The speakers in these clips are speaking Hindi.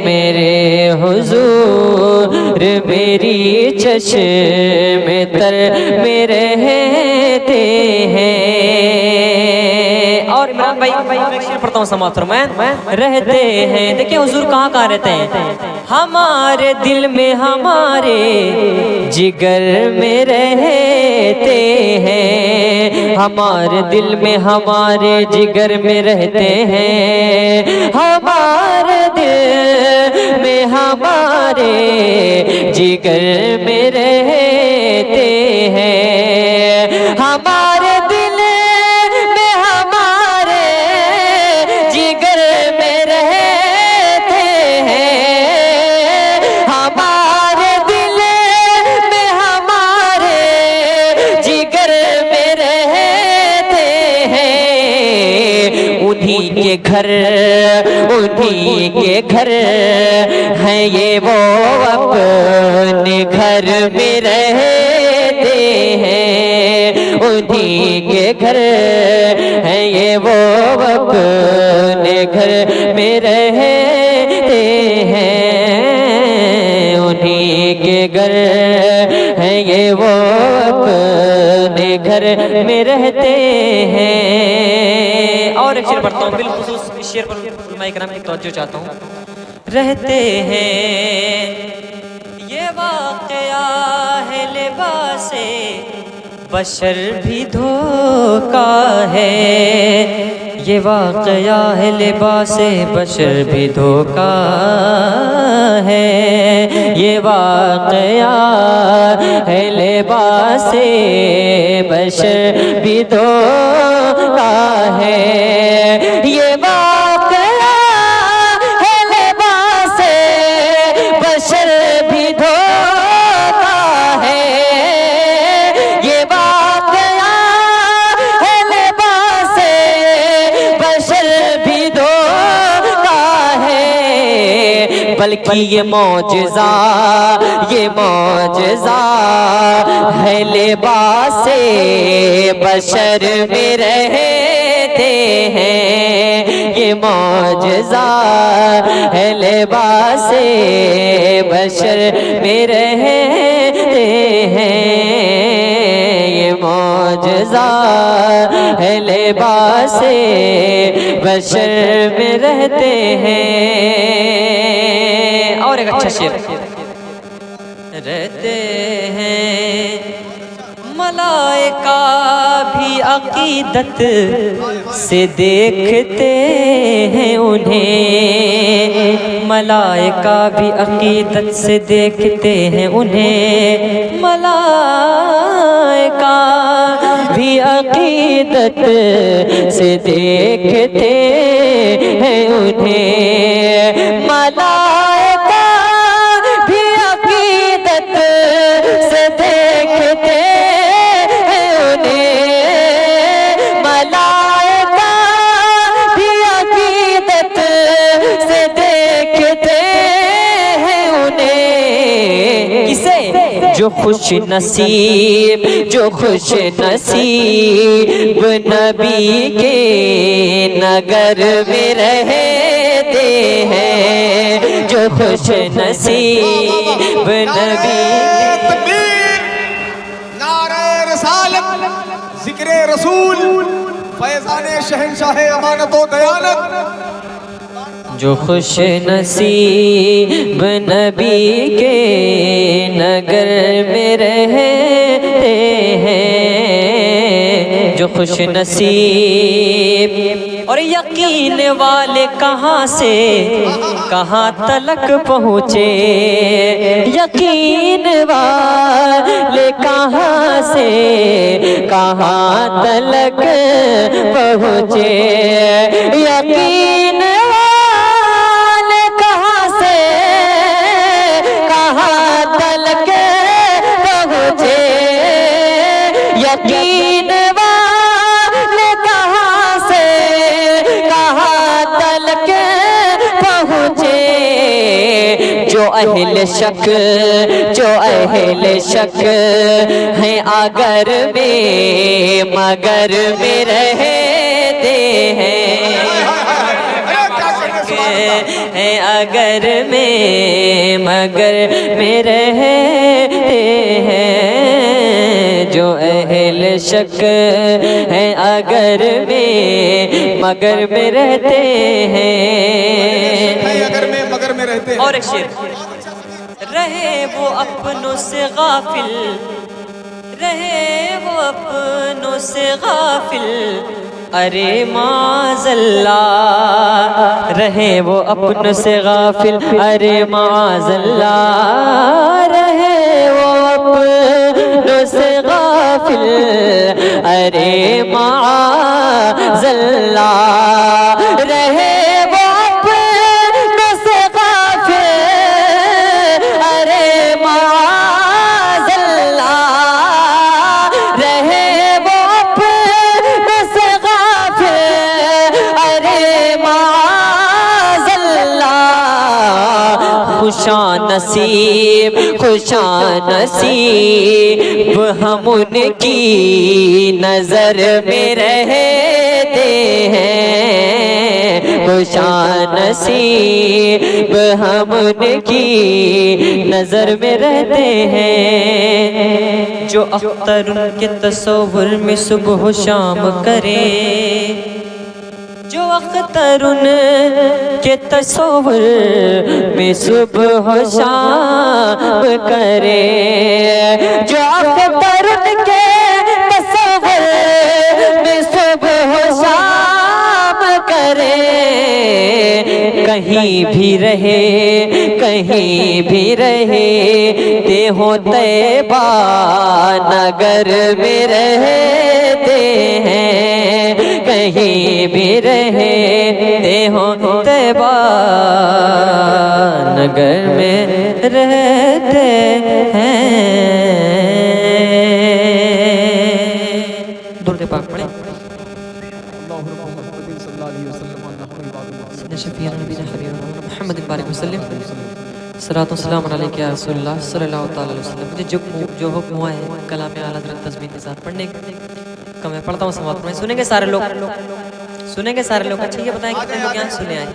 मेरे हुजूर मेरी चश्मे तर में रहते हैं। और इमरान भाई पढ़ता हूँ समाप्त फरमाएं, रहते हैं। देखिए हुजूर कहाँ रहते हैं? हमारे दिल में, हमारे जिगर में रहते हैं। हमारे दिल में, हमारे जिगर में रहते हैं। हमारे दिल में, हमारे जिगर में रहते हैं। हमारे दिल में, हमारे जिगर में रहते हैं। हमारे दिल में, हमारे जिगर में रहते हैं। उन्हीं के घर, उन्हीं के घर हैं ये, वो अपने घर में रहते हैं। उन्हीं के घर हैं ये, वो अपने घर में रहते हैं। उन्हीं के घर हैं ये, वो अपने घर में रहते हैं। और एक शेर पढ़ता हूँ, बिलखुसूस इस शेर पर मैं इकराम की तवज्जो चाहता हूँ। रहते हैं ये वाक़या है, लिबासे बशर भी धोखा है। ये वाक़या है, लिबासे बशर भी धोखा है। ये वाक़या है, लिबासे बशर भी धोखा है। ये वाक़या है, लिबासे बशर भी धोखा है। ये वाक़या है, लिबासे बशर भी धोखा है। बल्कि ये मौजज़ा, ये मौजज़ा है, लिबासे बशर में रहते हैं। ये मौजज़ा है, लिबासे बशर में रहते हैं। ये मौजज़ा है, लिबासे बशर में रहते हैं। और एक अच्छा शेर, रहते हैं मलाइका भी अकीदत से देखते हैं उन्हें। मलाइका भी अकीदत से देखते हैं उन्हें। मलाइका भी अकीदत से देखते हैं उन्हें। मलाइका भी अकीदत से देखते हैं उन्हें। मलाइका भी अकीदत से देखते हैं उन्हें। किसे? जो खुश नसीब, जो खुश नसीब नबी के नगर में रहते हैं। जो खुश नसीब नबी के। नारे रसालत, जिक्रे रसूल, फैज़ाने शहंशाह अमानत व दयानत। जो खुश नसीब नबी के नगर में रहते हैं। जो खुश नसीब और यकीन वाले कहाँ से कहाँ तलक पहुँचे। यकीन वाले कहाँ से कहाँ तलक पहुँचे। यकीन वाले कहाँ से कहाँ तलक पहुँचे। यकीन वाले कहाँ से कहाँ तलक पहुँचे। जो अहले शक, जो अहले शक हैं अगर में मगर में रहते हैं। हैं अगर में मगर में रहते हैं, जो अहल शक हैं अगर में मगर में रहते हैं। अगर में मगर में रहते हैं। और एक शेर, रहे वो अपनों से गाफिल, रहे वो अपनों से गाफिल, अरे माज़ल्ला, रहे वो अपनों से गाफिल, अरे माज़ल्ला, रहे वो अपनों से गाफिल, अरे माज़ल्ला, रहे वो अपनों से गाफिल, अरे माज़ल्ला, रहे वो अपनों से गाफिल, अरे माज़ल्ला, खुशा नसीब हम उनकी नजर में रहते हैं, खुशा नसीब हम उनकी नजर में रहते हैं। जो अख्तर उनके तस्वुर में सुबह शाम करे, जो अख्तर उनके तस्वुर में सुबह शाम करे, जो अख्तर उनके तस्वुर में सुबह शाम करे, कहीं भी रहे ते हो तैबा नगर में रहते हैं, कहीं भी रहते हो तैबा नगर में रहते हैं। दुरूद पाक पढ़े। सलातो सलाम अलैका या रसूलल्लाह सल्लल्लाहु अलैहि वसल्लम। मुझे जो हुक्म हुआ है कलाम आला हज़रत तस्बीह के साथ पढ़ने का, मैं पढ़ता हूँ समाप्त में। सुनेंगे सारे लोग, सुनेंगे सारे लोग। अच्छा ये बताएं कितने लोग यहाँ सुने आए?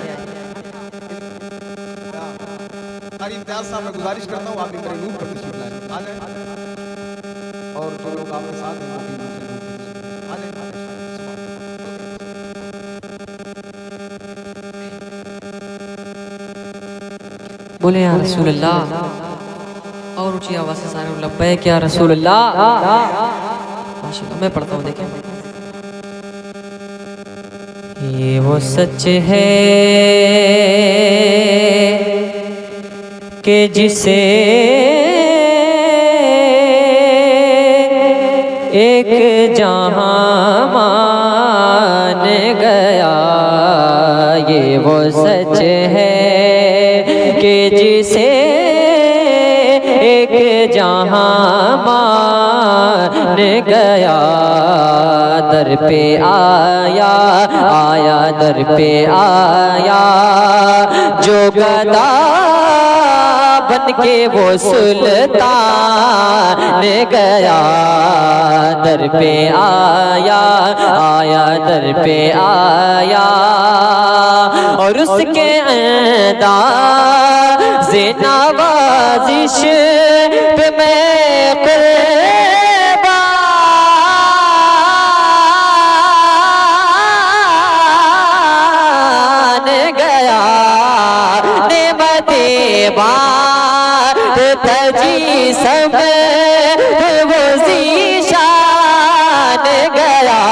इम्तियाज साहब, मैं गुजारिश करता हूँ आप एक बार नूर पर तशरीफ लाएं, आ जाएं, और जो लोग आपके साथ हैं वो भी आ जाएं। बोले या रसूल अल्लाह, और ऊंची आवाज से सारे लब्बैक या रसूल अल्लाह। माशाअल्लाह, मैं पढ़ता हूँ, देखें। ये वो सच है कि जिसे एक जहां मान गया, ये वो सच है कि जिसे एक जहां मान गया, दर पे आया दर पे आया, जो गदा बन के वो सुल्तान गया, दर पे आया दर पे आया, और उसके अंदाज़े नवाज़िश पे मैं कुर्बान गया, नेमते बात तजी सब वो ज़ीशान गया,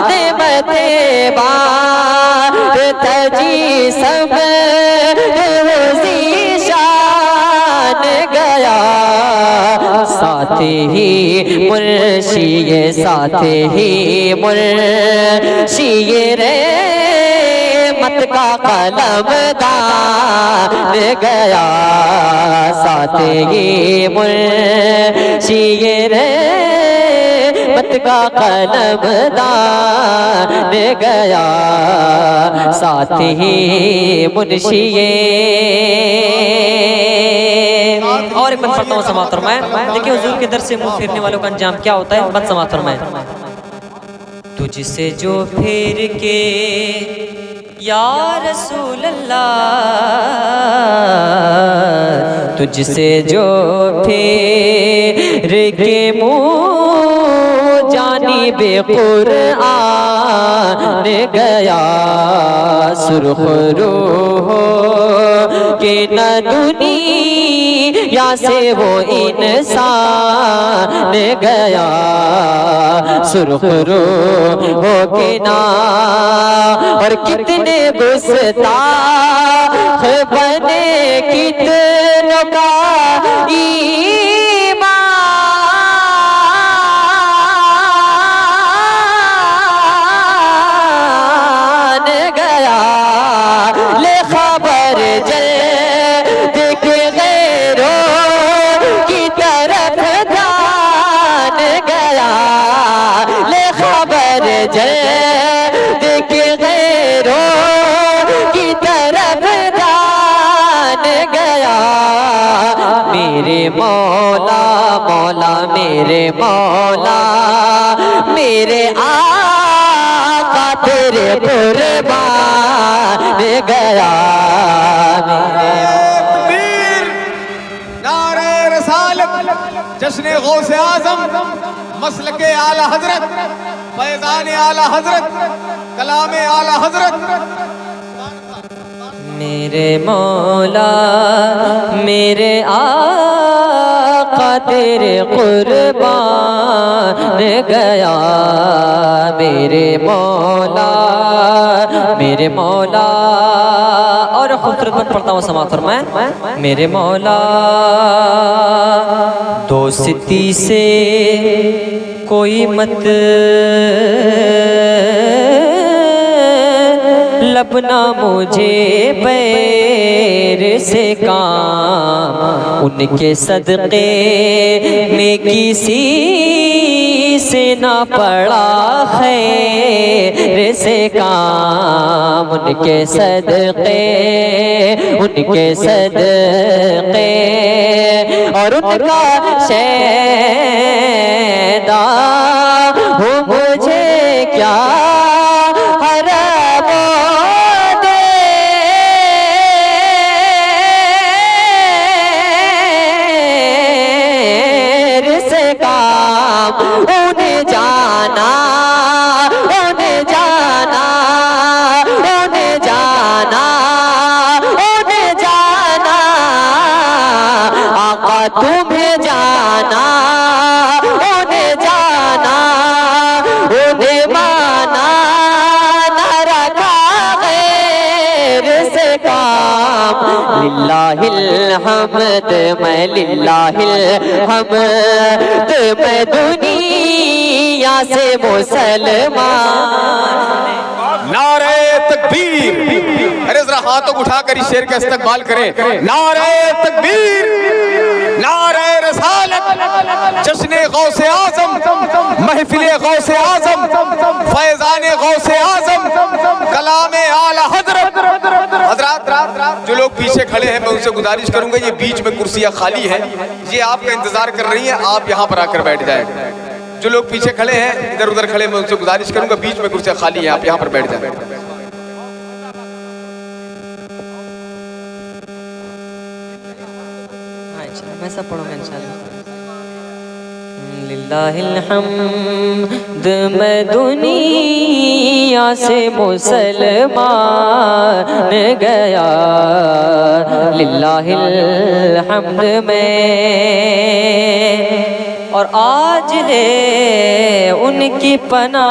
नेमते बात तजी सब वो ज़ीशान गया, साथ ही मुर्शिए साथ ही मुर्शिए रे मत का कलम दान गया, साथ ही मुर्शिए रे मत का कलम दान गया, साथ ही मुर्शिए। और एक बात पढ़ता हूँ समाप्त फरमाएं। देखिए हुजूर के दर से मुंह फेरने वालों का अंजाम क्या होता है, बात समाप्त फरमाएं। तुझसे जो फेर के या रसूल अल्लाह तुझसे जो फिर के मुँह जानिब कुरआन गया सुर्ख रूह के न दुनिया से वो इंसान गया सुर्ख रूह के ना और कितने गुस्ताख बने कितनों का ईमान गया ले खबर जल्द के गैरों की तरफ जान गया ले खबर जल्द के गैरों की तरफ जान गया मेरे मौला मौला मेरे मौला मेरे आका तेरे कुर्बान गया तकबीर नारे रसालत जश्न गौसे आजम मसलके आला हजरत फैजान आला हजरत कलाम आला हजरत मेरे मौला मेरे आका तेरे कुर्बान गया मेरे मौला और खूबसूरत बन पढ़ता हूँ समाअत फरमाएं मेरे मौला दोस्ती से कोई मत लबना मुझे बैर से काम उनके सदक़े में किसी से ना पड़ा खैर से काम उनके सदक़े और उनका शैदा हो मुझे क्या तुम्हें जाना उन्हें जाना उन्हें माना न रखा गैर से काम लिल्लाहिल हम्द मैं लिल्लाहिल हम्द मैं दुनिया से मुसलमान नारे तकबीर अरे जरा हाथों को उठाकर इस शेर का इस्तकबाल करें नारे तकबीर नारे रसालत जश्न गौसे आजम महफिले गौसे आजम फैजान गौसे आजम कलामे आला हजरत हजरात जो लोग पीछे खड़े हैं मैं उनसे गुजारिश करूंगा ये बीच में कुर्सियां खाली हैं ये आपका इंतजार कर रही हैं आप यहाँ पर आकर बैठ जाए जो लोग पीछे खड़े हैं इधर उधर खड़े मैं उनसे गुजारिश करूंगा बीच में कुर्सियां खाली हैं आप यहाँ पर बैठ जाए वैसा पढ़ोगे इंशाल्लाह लिल्लाहिल हम्द मैं दुनिया से मुसलमान गया लिल्लाहिल हम्द में और आज ले उनकी पनाह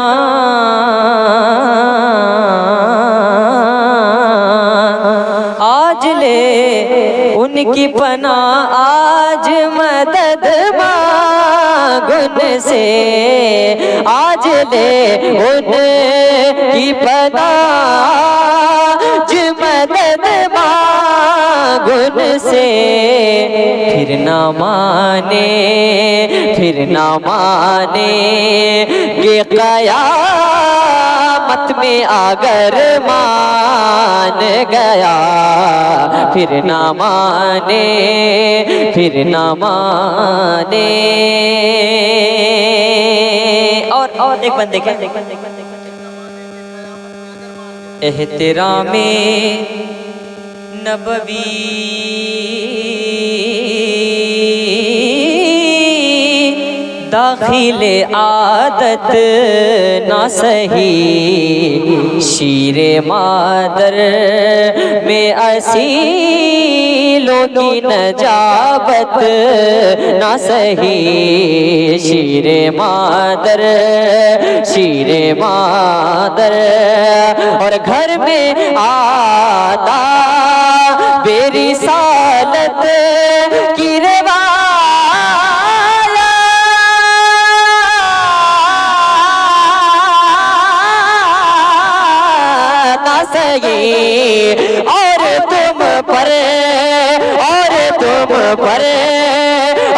आज ले उनकी पनाह आज मदद मांगुन से आज ले उनकी पनाह आज मदद मांगुन से फिर ना माने ये क़यामत में अगर मान गया फिर ना माने और एक बंदे के एहतरामे नबवी दाखिले आदत ना सही, शीरे मादर में असीलों की नजाबत ना सही, शीरे मादर और घर में आता बेरिसालत की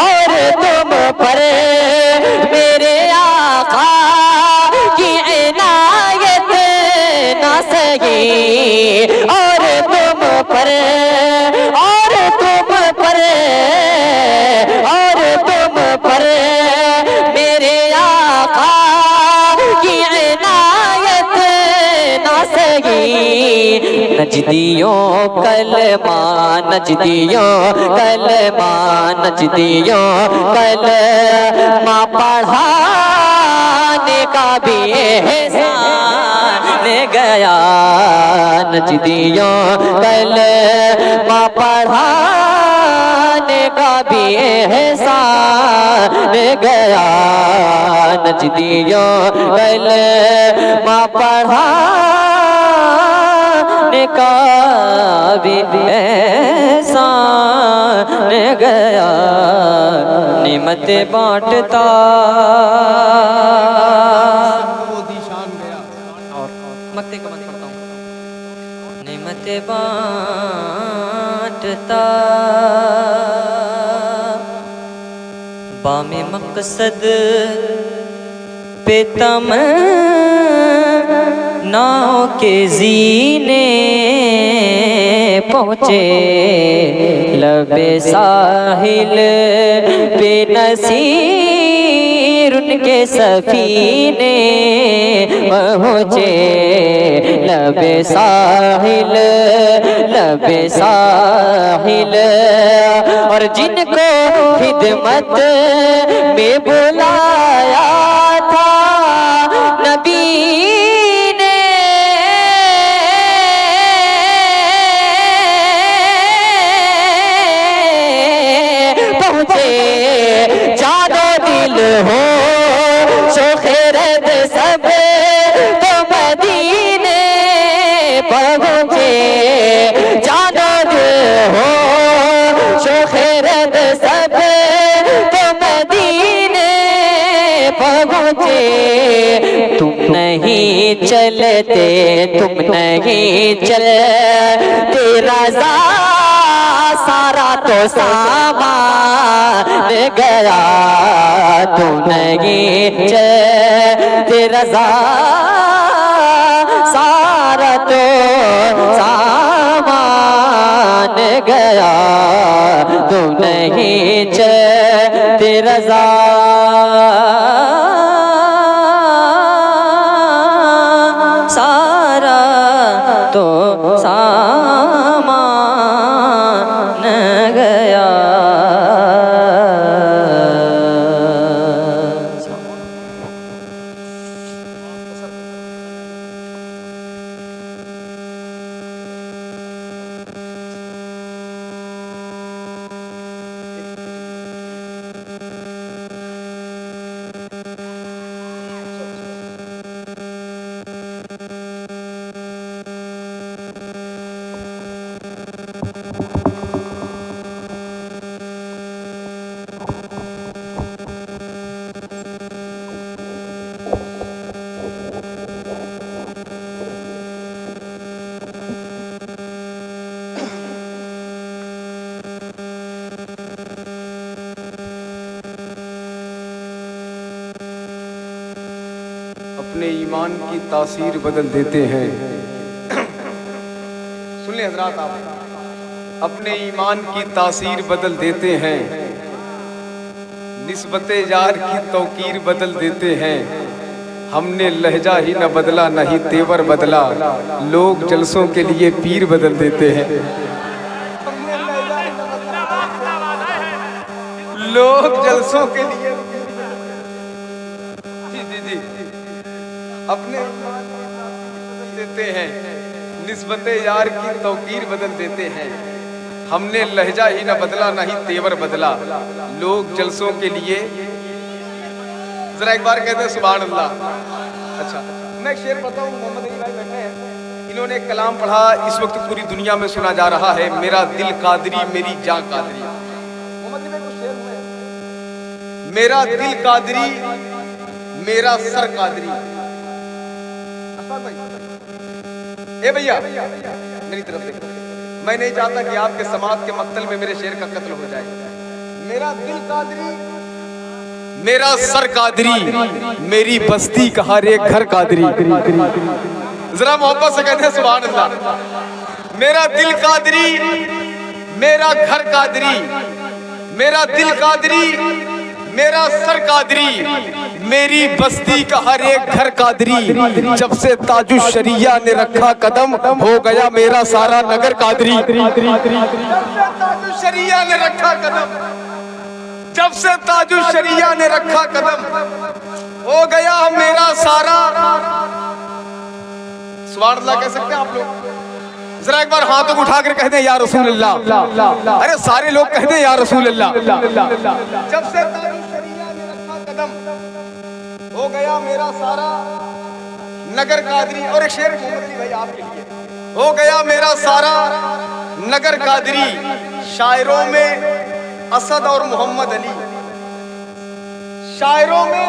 और तुम पर मेरे आका की इनायत ना सही, और तुम पर मेरे आका की इनायत ना सही। नजदियों कलमा पढ़ाने का भी एहसान गया, नजदियों कलमा पढ़ाने का भी एहसान गया, नजदियों कलमा पढ़ाने का भी एहसान गया। निमत बांटता और मक्ते का मत पढ़ता हूँ। निमत बांटता बामे मकसद पे तमन्नाओं के जीने पहुँचे, लबे साहिल पे नसीर उनके सफीने पहुँचे, लबे साहिल और जिनको खिदमत में बुलाया था नबी ने, पहुँचे जानो दिल हो शोखरद सब तो मदीने पहुँचे, जानो दिल हो शोखरद सब तो मदीने पहुँचे। तुम नहीं चलते रज़ा सारा तो सामान गया, तुम नहीं चलते रज़ा सारा तो सामान गया, तुम नहीं चलते रज़ा सारा तो सामान गया। अपने ईमान की तासीर बदल देते हैं। सुन ले हजरात, आप अपने ईमान की तासीर बदल देते हैं, निस्बते यार की तौकीर बदल देते हैं। हमने लहजा ही न बदला, न ही तेवर बदला, लोग जलसों के लिए पीर बदल देते हैं। लोग जलसों के लिए जी जी जी अपने देते हैं, निस्बते यार की तौकीर बदल देते हैं। हमने लहजा ही न बदला, न ही तेवर बदला, लोग जलसों के लिए। जरा एक बार कहते हैं सुभान अल्लाह। अच्छा, मैं एक शेर पढ़ता हूँ। मोहम्मद अली भाई बैठे हैं, इन्होंने एक कलाम पढ़ा, इस वक्त पूरी दुनिया में सुना जा रहा है, मेरा दिल कादरी मेरी जान कादरी। मोहम्मद अली भाई कुछ शेर हुए, मेरा दिल कादरी मेरा सर कादरी। ए भैया मेरी तरफ देखो, मैं नहीं चाहता कि आपके समाज के मक्तल में मेरे शेर का कत्ल हो जाए। मेरा दिल कादरी मेरा सर कादरी, मेरी बस्ती का हर एक घर कादरी। जरा मोहब्बत से कहते हैं सुभान अल्लाह। मेरा दिल कादरी मेरा घर कादरी, मेरा दिल कादरी मेरा सर कादरी, मेरी बस्ती का हर एक घर कादरी। जब से ताजुश शरिया ने रखा कदम, हो गया मेरा सारा नगर कादरी। ताजुश शरिया ने रखा कदम, जब से ताजुश शरिया ने रखा कदम, हो गया मेरा सारा। सुभान अल्लाह कह सकते हैं आप लोग? जरा एक बार हाथों को उठाकर कहते हैं या रसूल अल्लाह। अरे सारे लोग कहते हैं या रसूल अल्लाह। जब से ताजुश शरिया ने रखा कदम, हो गया मेरा सारा नगर कादरी। और एक शेर भाई आपके लिए, हो गया मेरा सारा नगर कादरी। शायरों में असद और मोहम्मद अली, शायरों में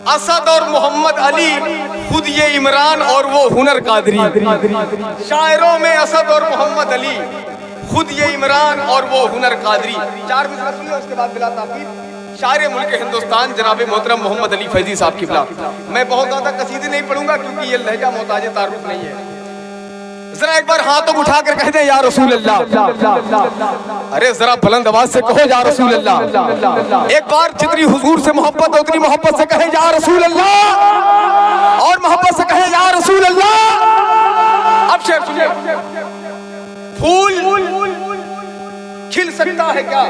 असद और मोहम्मद अली, खुद ये इमरान और वो हुनर कादरी। शायरों में असद और मोहम्मद अली, खुद ये इमरान और वो हुनर कादरी। चार मिसरा सुनिए, उसके बाद बिला ताकीद शायर मुल्क हिंदुस्तान जनाब मोहतरम मोहम्मद अली फैजी साहब की बिला। मैं बहुत ज्यादा कसीदे नहीं पढ़ूंगा क्योंकि ये लहजा मोहताज तारुफ नहीं है। जरा एक बार हाथों को उठाकर कहते हैं या रसूल अल्लाह। अरे जरा बुलंद आवाज से कहो या रसूल अल्लाह। एक बार जितनी हुजूर से मोहब्बत है उतनी मोहब्बत से कहे या रसूल अल्लाह, और मोहब्बत से कहे या रसूल अल्लाह। अब शेर सुनिए, फूल खिल सकता है क्या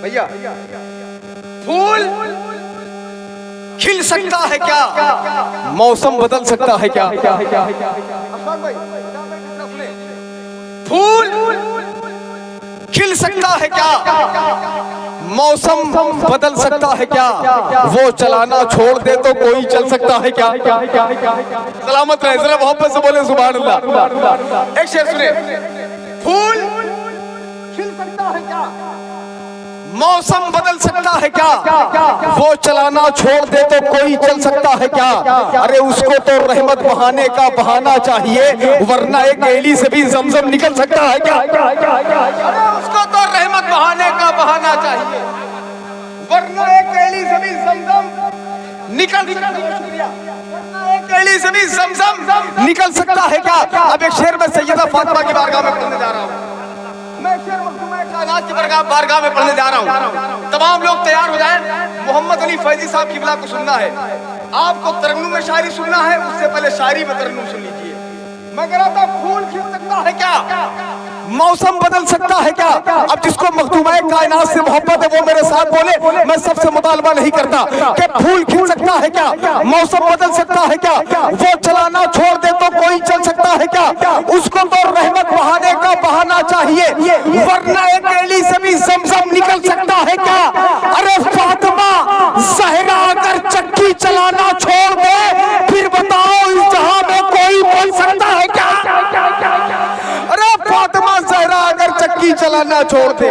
भैया? फूल खिल सकता है क्या? मौसम बदल सकता है क्या? फूल खिल सकता है क्या? मौसम बदल सकता है क्या? वो चलाना छोड़ दे तो कोई चल सकता है क्या? सलामत रहे, जरा मोहब्बत से बोले सुभान अल्लाह। एक शेर सुने, फूल खिल सकता है क्या? मौसम बदल सकता है क्या? वो चलाना छोड़ दे तो कोई चल सकता है क्या? अरे उसको तो रहमत बहाने का बहाना चाहिए, वरना एक गैली से भी जमजम निकल सकता है क्या? उसको तो रहमत बहाने का बहाना चाहिए, वरना एक गैली से भी जमजम निकल निकल सकता है क्या? अब एक शेर में सैयदा फातिमा की बारगाह में पढ़ने जा रहा हूँ। मैं शेर मखदूम कायनात की बारगाह में पढ़ने जा रहा हूँ। तमाम लोग तैयार हो जाएं, मोहम्मद अली फैजी साहब की बिला को सुनना है। आपको तरन्नुम में शायरी सुनना है, उससे पहले शायरी में तरन्नुम सुन लीजिए। मैं कह रहा था फूल खिल सकता है क्या? मौसम बदल सकता है क्या? अब जिसको मखदूमाए कायनात से मोहब्बत है वो मेरे साथ बोले। मैं सबसे मुतालबा नहीं करता कि फूल खिल सकता है क्या? मौसम बदल सकता है क्या? वो चलाना छोड़ दे तो कोई चल सकता है क्या? उसको तो रहमत बहाने का बहाना चाहिए, वरना एक गैली से भी जमजम निकल सकता है क्या? अरे फातिमा ज़हरा अगर चक्की चलाना छोड़ दे, फिर बताओ इस जहां में कोई बोल सकता है क्या? अरे फातिमा ज़हरा अगर चक्की चलाना छोड़ दे,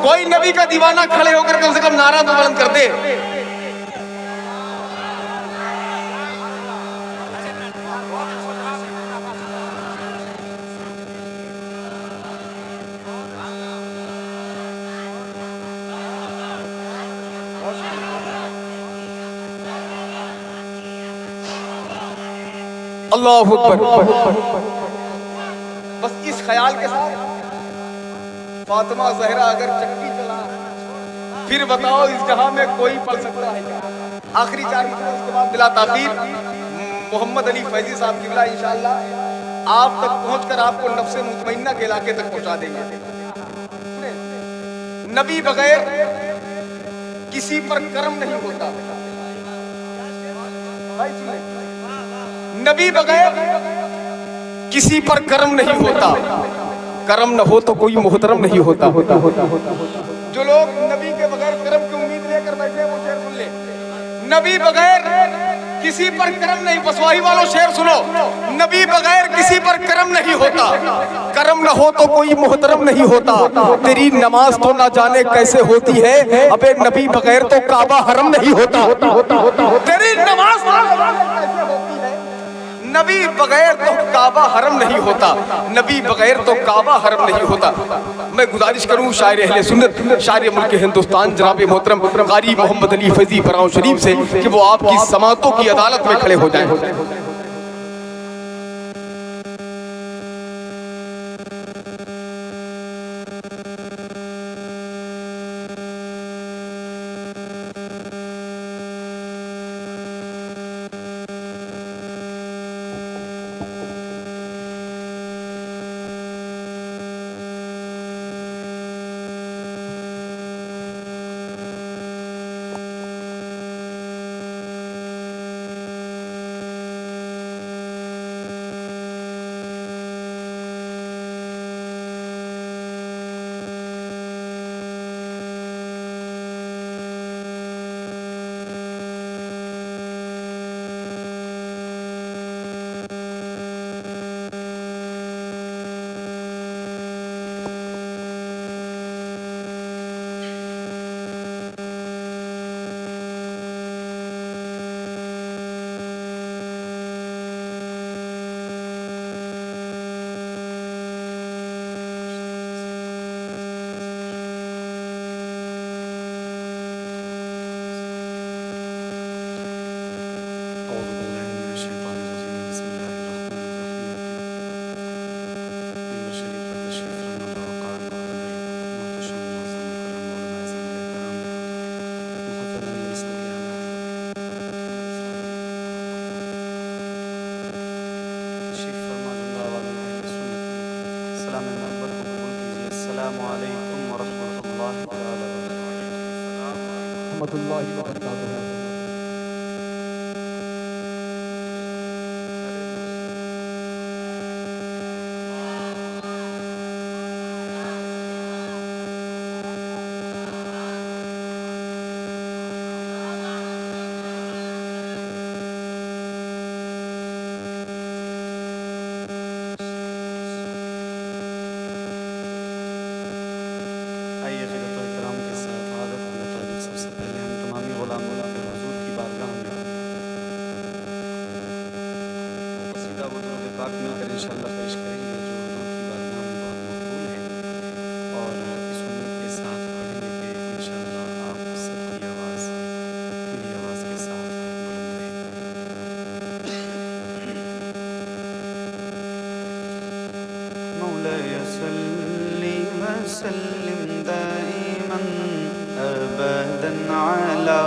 कोई नबी का दीवाना खड़े होकर कम से कम नारा तो बुलंद कर दे। अल्लाहु अकबर। बस इस ख्याल के साथ फातिमा ज़हरा अगर चक्की चला फिर बताओ इस जहां में कोई पढ़ सकता है क्या? आखिरी 4 मिसरे, उसके बाद बिला ताखीर मोहम्मद अली फैजी साहब किबला इंशाअल्लाह आप तक पहुंचकर आपको नफ्से मुतमइन्ना के इलाके तक पहुंचा देंगे। नबी बगैर किसी पर कर्म नहीं होता। भाई सुने, नबी बगैर किसी पर कर्म नहीं होता। कर्म न हो तो कोई मोहतरम नहीं होता। जो लोग नबी के बगैर कर्म की उम्मीद लेकर बैठे वो शेर सुन ले। नबी बगैर किसी पर कर्म नहीं, बसवाही वालों शेर सुनो, नबी बगैर किसी पर कर्म नहीं होता। कर्म न हो तो कोई मोहतरम नहीं होता। तेरी नमाज तो ना जाने कैसे होती है, अबे नबी बगैर तो काबा हरम नहीं होता। तेरी नमाज कैसे होती है, नबी बगैर तो काबा हरम नहीं होता। नबी बगैर तो काबा हरम नहीं होता। मैं गुजारिश करूं शायर अहले सुन्नत, शायर मुल्क हिंदुस्तान जनाब मोहतरम कारी मोहम्मद अली फैजी बराऊं शरीफ से कि वो आपकी समातों की अदालत में खड़े हो जाएं। वसल्लिम दाइमन अबदन अला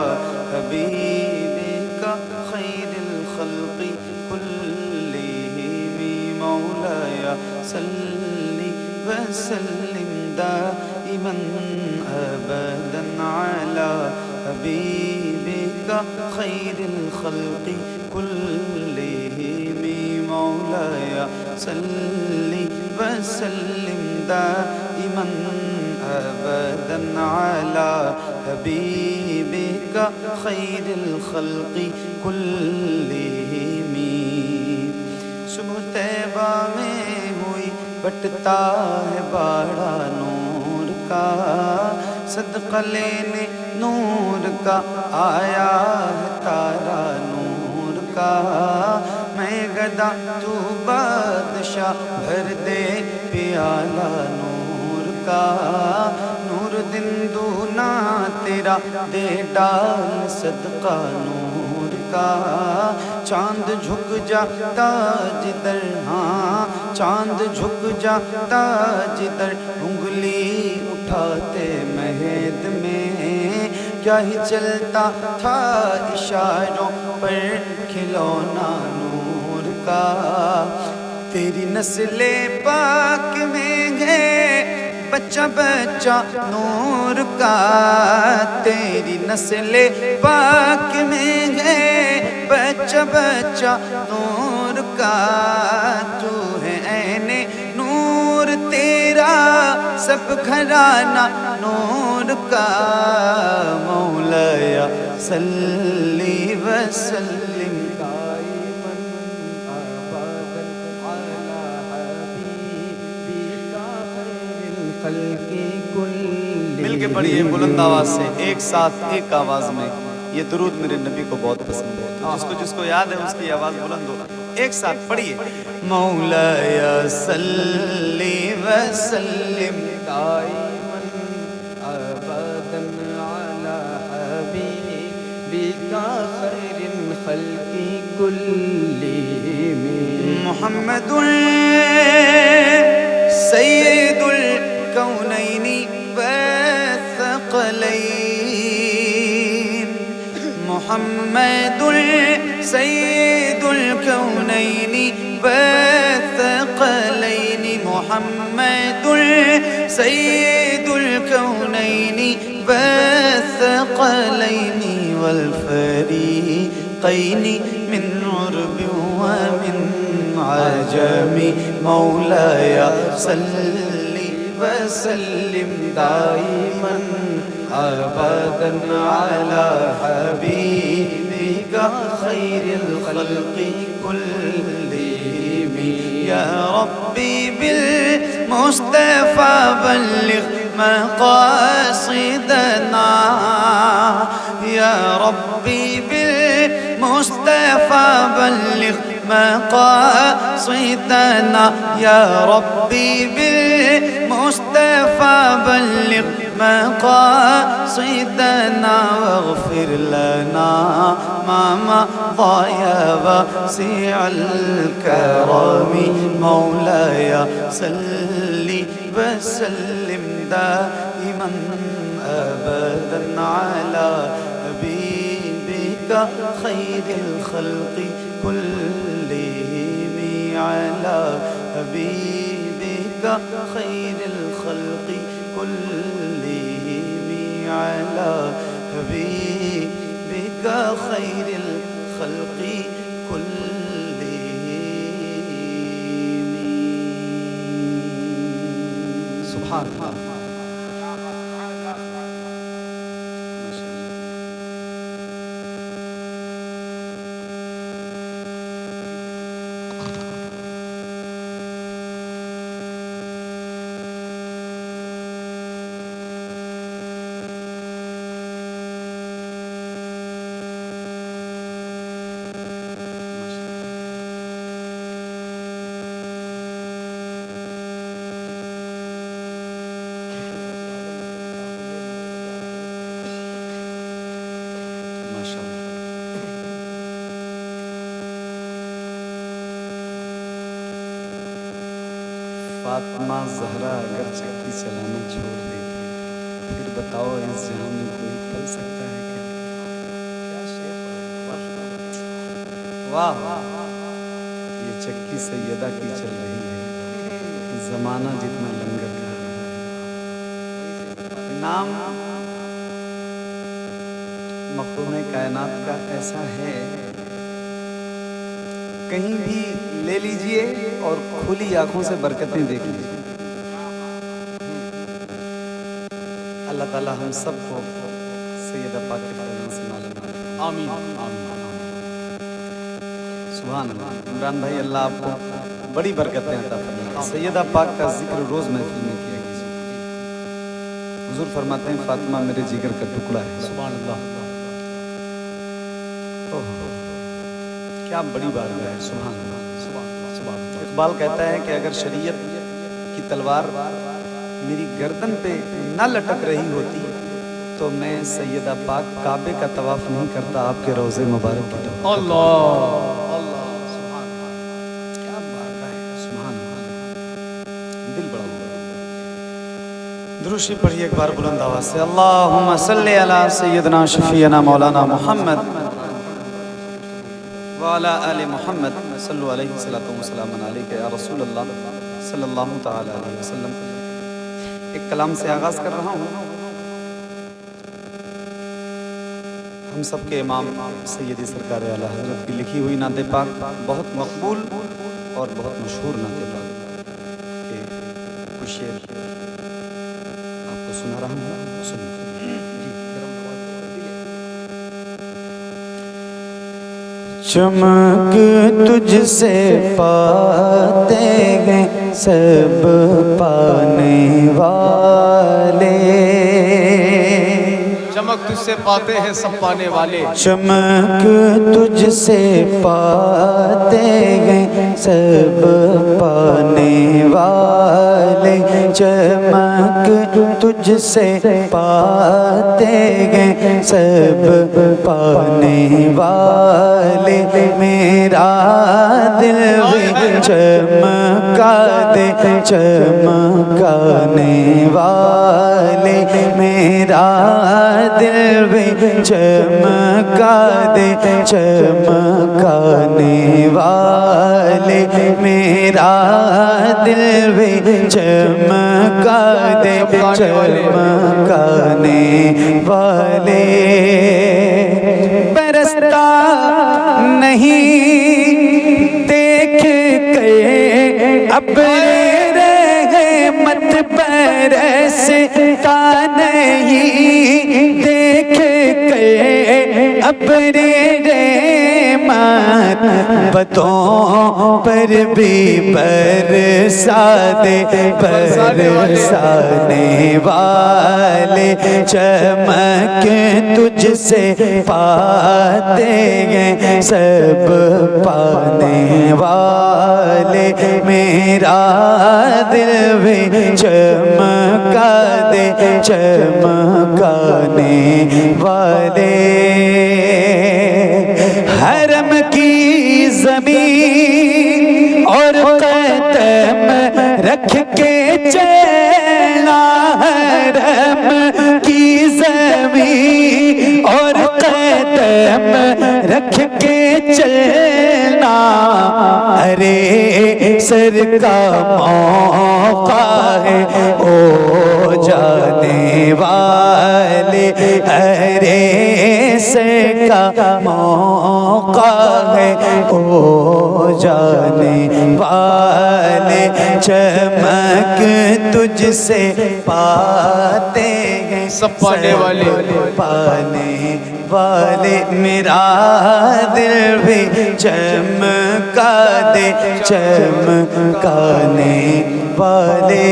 हबीबिका खैरिल खल्क़ि कुल्लिहिम मौलाया सल्लि वसल्लिम दाइमन अबदन अला हबीबिका खैरिल खल्क़ि कुल्लिहिम मौलाया सल्लि वसल्लिम दाइमन अबदन अला हबीबिका खैरिल खल्क़ि कुल्लिहिम। सुबह तैबा में हुई बटता है बाड़ा नूर का, सदका लेने नूर का आया है तारा नूर का। मैं गदा तू बादशाह भर दे प्याला नूर का। नूर दिन दूना तेरा दे डाल सदका नूर का। चांद झुक जाता जिधर, हाँ चांद झुक जाता जिधर, उंगली उठाते महद में क्या ही चलता था इशारों पर खिलौना नूर का। तेरी नस्ले पाक में है बच्चा बच्चा नूर का। तेरी नस्ले पाक में है बच्चा बच्चा नूर का। तू है ऐने नूर तेरा सब घराना नूर का। मौलाया सल्ली वसल्लिम दाइमन अबदन अला हबीबिका खैरिल खल्क़ि कुल्लिहिम। मिल के पढ़िए बुलंद आवाज से, एक साथ एक आवाज में। ये दुरूद मेरे नबी को बहुत पसंद है, तो जिसको जिसको याद है उसकी आवाज बुलंद हो। एक साथ पढ़िए। मौलाया सल्ली वसल्लिम दाइमन अबदन अला हबीबिका खैरिल खल्क़ि कुल्लिहिम। मुहम्मदुल सय्यदुल कौनैनि व थक़लैन। मुहम्मदुल सय्यदुल कौनैनि व थक़लैन। मुहम्मदुल सय्यदुल कौनैनि व थक़लैन वल फ़रीक़ैन मिन उर्ब व मिन अजम। मौलाया सल्ली वसल्लिम दाइमन अबदन अला हबीबिका खैरिल खल्क़ि कुल्लिहिम। या रब्बी बिल मुस्तफ़ा बल्लिग़ मक़ासिदना। या रब्बी बिल मुस्तफ़ा बल्लिग़ मक़ासिदना। या रब्बी बिल मुस्तफ़ा बल्लिग़ मक़ासिदना। वग़फ़िर लना मा मज़ा या वासिअल करम। मौलाया सल्ली वसल्लिम दाइमन अबदन अला हबीबिका खैरिल खल्क़ि कुल्लिहिम। अला हबीबिका खैरिल खल्क़ि कुल्लिहिम। अला हबीबिका खैरिल खल्क़ि कुल्लिहिम। सुभान अल्लाह। फातिमा ज़हरा अगर चक्की चलाना छोड़ दे, फिर बताओ इस जहां में कोई पल सकता है क्या? वाह, ये चक्की सैयदा की चल रही है, जमाना जितना लंगर खा रहा है। नाम मखलूक़ कायनात का ऐसा है, कहीं भी ले लीजिए और खुली आंखों से बरकतें देख लीजिए। अल्लाह ताला हम सबको सैयदा पाक के फैज़ान से मालामाल। आमीन आमीन आमीन। सुभान अल्लाह। इमरान भाई, अल्लाह आपको बड़ी बरकतें अता फरमाए। सैयदा पाक का जिक्र रोज महफिल में किया कीजिए। हुजूर फरमाते हैं, फातिमा मेरे जिगर का टुकड़ा है। सुभान अल्लाह। क्या बड़ी बात है। सुभान अल्लाह। इकबाल कहता है कि अगर शरीयत की तलवार मेरी गर्दन पे न लटक रही होती तो मैं सैयदा पाक काबे का तवाफ नहीं करता, आपके रोज़े मुबारक की तरफ। अल्लाह अल्लाह, सुभान अल्लाह, क्या बात है। सुभान अल्लाह, दिल बड़ा हुआ। दुरूशी पढ़िए एक बार बुलंद आवाज से। अल्लाहुम्मा सल्ली अला सय्यदना शफीना मौलाना मुहम्मद व अला आलि मुहम्मद सल्लु अलैहि सलातु व सलामुन अलैका या रसूल अल्लाह सल्लल्लाहु तआला अलैहि वसल्लम। एक कलाम से आगाज कर रहा हूँ। हम सबके इमाम सैयदी सरकार आला हज़रत की लिखी हुई नात पाक, बहुत मकबूल और बहुत मशहूर नात पाक के कुछ शेर आपको सुना रहा हूँ। सुनिए। चमक तुझसे पाते हैं सब पाने वाले, चमक तुझसे पाते हैं सब पाने वाले, चमक तुझसे पाते हैं सब पाने वाले, चमक तुझसे पाते हैं सब पाने वाले, मेरा दिल भी चमका दे चमकाने वाले, मेरा दिल भी चमका दे चमकाने वाले, मेरा दिल भी चमका दे चमकाने वाले। बरसता नहीं देख के अब्रे रहमत, बरसता नहीं देख के अब्रे रहमत, बतों पर भी बरसा दे बरसाने वाले, चमक तुझसे पाते हैं सब पाने वाले, मेरा दिल भी चमका दे चमकाने वाले। हरम की ज़मीन और कदम रख के चलना, हरम की ज़मीन और कदम रख के चलना, अरे सर का मौका है ओ जाने वाले, अरे सर का मौका है ओ जाने वाले, चमक तुझसे पाते हैं सब पाने वाले, पाने वाले, मेरा दिल भी चमका दे चमकाने वाले।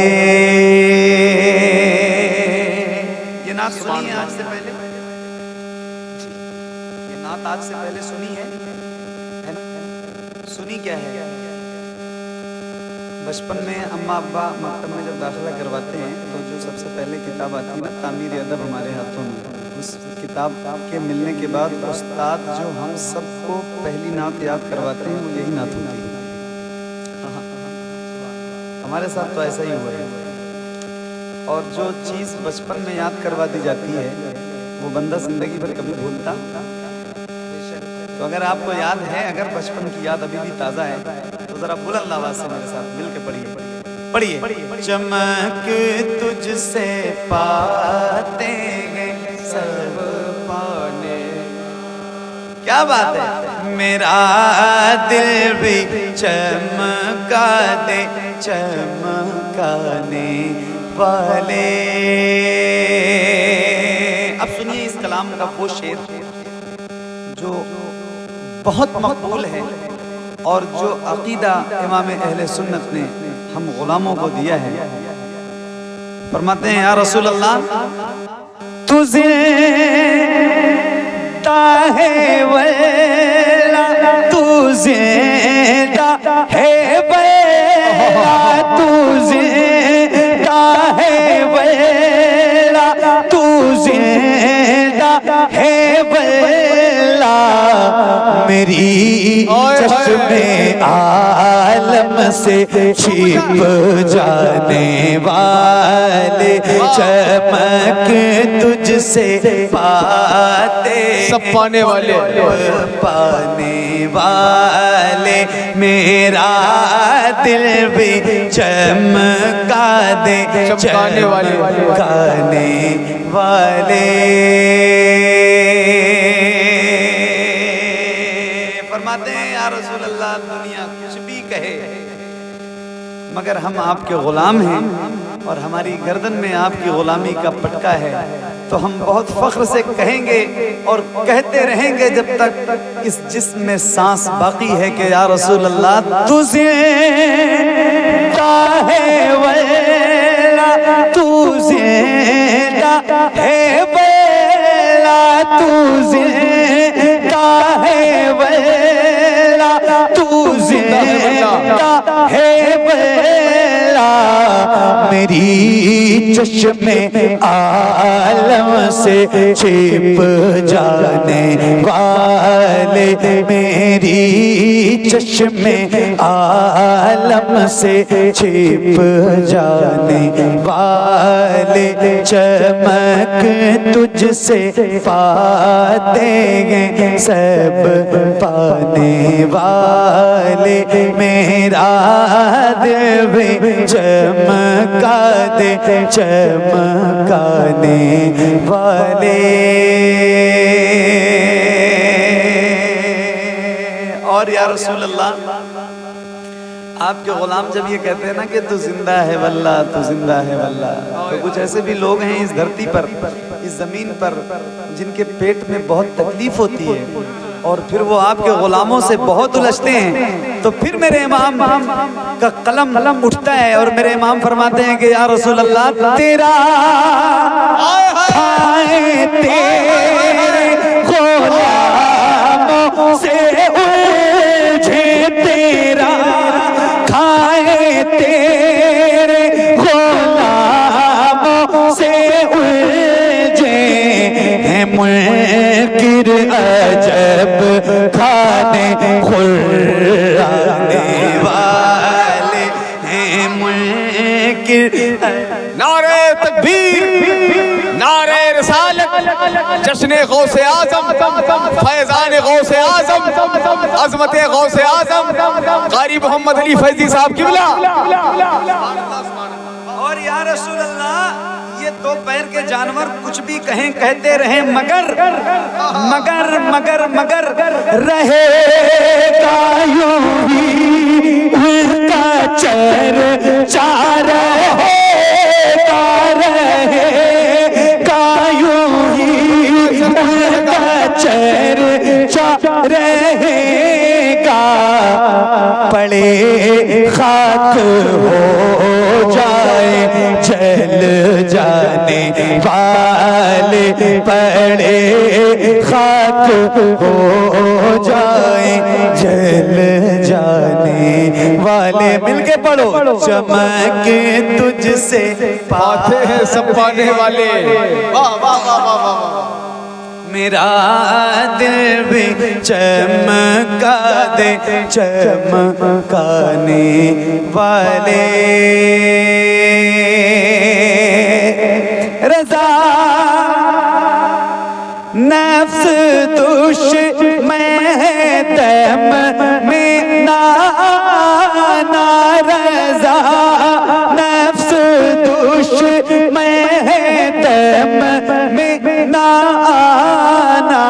ये नात सुनी है आज से पहले, ये नात आज से पहले सुनी है ना? सुनी क्या है? बचपन में अम्मा अब्बा मकतब में जब दाखिला करवाते हैं तो जो सबसे पहले किताब आती है ना, तामीर अदब हमारे हाथों में, उस किताब के मिलने के बाद उस्ताद जो हम सबको पहली नात याद करवाते हैं वो यही नात होती है। हमारे साथ तो ऐसा ही हुआ है। और जो चीज़ बचपन में याद करवा दी जाती है वो बंदा जिंदगी भर कभी भूलता। तो अगर आपको याद है, अगर बचपन की याद अभी भी ताज़ा है तो ज़रा बुलंद आवाज़ से मेरे साथ मिल के पढ़िए। चमक तुझसे पाते हैं सब पाने, क्या बात है, मेरा दिल भी चमका दे चमकाने वाले। अब सुनिए इस कलाम का वो शेर जो बहुत मकबूल है और जो अकीदा इमाम अहले सुन्नत ने हम गुलामों को दिया है। फरमाते हैं या रसूल अल्लाह तुझे है वला, तुझे है वला, तुझे है वला, तुझे है वला, मेरी चश्मे चश्मे आलम से छिप जाने वाले, चमक तुझसे पाते सब पाने वाले, पाने वाले, मेरा दिल भी चमका दे, चमकाने वाले, चमकाने वाले। फरमाते हैं या रसूल अल्लाह, दुनिया कुछ भी कहे मगर हम आपके गुलाम हैं और हमारी गर्दन में आपकी गुलामी का पटका है, तो हम बहुत फख्र से कहेंगे और कहते रहेंगे जब तक इस जिस्म में सांस बाकी है कि या रसूल अल्लाह, तुझे है वल्ला, तुझे है वल्ला, तुझे है वल्ला, तुझे है वल्ला, मेरी चश्मे आलम से छिप जाने वाले, मेरी चश्मे आलम से छिप जाने वाले, चमक तुझसे पाते हैं सब पाने वाले, मेरा दिल भी चमका दे, चमकाने वाले। और या रसूल अल्लाह, आपके गुलाम जब ये कहते हैं ना कि तू जिंदा है वल्ला, तू जिंदा है वल्ला, तो कुछ ऐसे भी लोग हैं इस धरती पर, इस जमीन पर, जिनके पेट में बहुत तकलीफ होती है और फिर वो आपके गुलामों से बहुत उलझते हैं, तो फिर मेरे इमाम का कलम उठता है और मेरे इमाम फरमाते हैं कि या रसूल अल्लाह, तेरा खाए तेरे गुलामों से उलझे, तेरा खाए तेरे गुलामों से उलझे हैं, मुनकिर अजब खाने खुराने वाले हैं, मुनकिर। नारे तकबीर, नारे रिसालत, जश्न गौसे आजम, फैजान गौसे आजम, अजमत गौसे आजम, कारी मोहम्मद अली फैजी साहब किबला। और या रसूल अल्लाह, ये दो पैर के जानवर कुछ भी कहें कहते रहें मगर मगर मगर मगर रहेगा यूं ही उनका चर्चा, रहेगा रहेगा यूं ही उनका चर्चा रहेगा, पड़े खाक हो जाए जल जाने वाले, पड़े खाक हो जाए जल जाने वाले, मिलके पढ़ो, चमक तुझसे पाते हैं सब पाने वाले। वाह वाह वाह वाह वाह, मेरा दिल भी चमका दे, चमकाने वाले। रज़ा नफ्स दुश्मन दम में ना रज़ा, नफ्स दुश्मन दम में ना आना,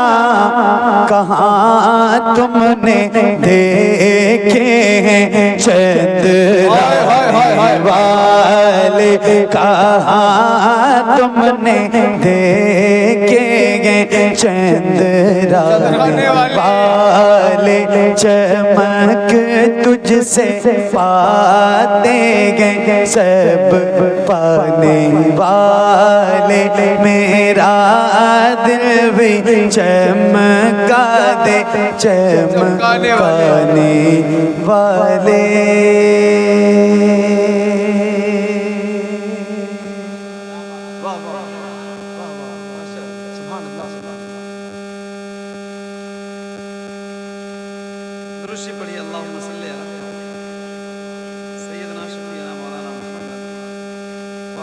कहाँ तुमने देखे हैं चंद्राने वाले, कहाँ तुमने देखे हैं चंद्राने वाले, चमक तुझसे पाते हैं सब पाने वाले, मेरा दिल भी चमका दे, चमकाने वाले। दृश्य पढ़िए अल्लाह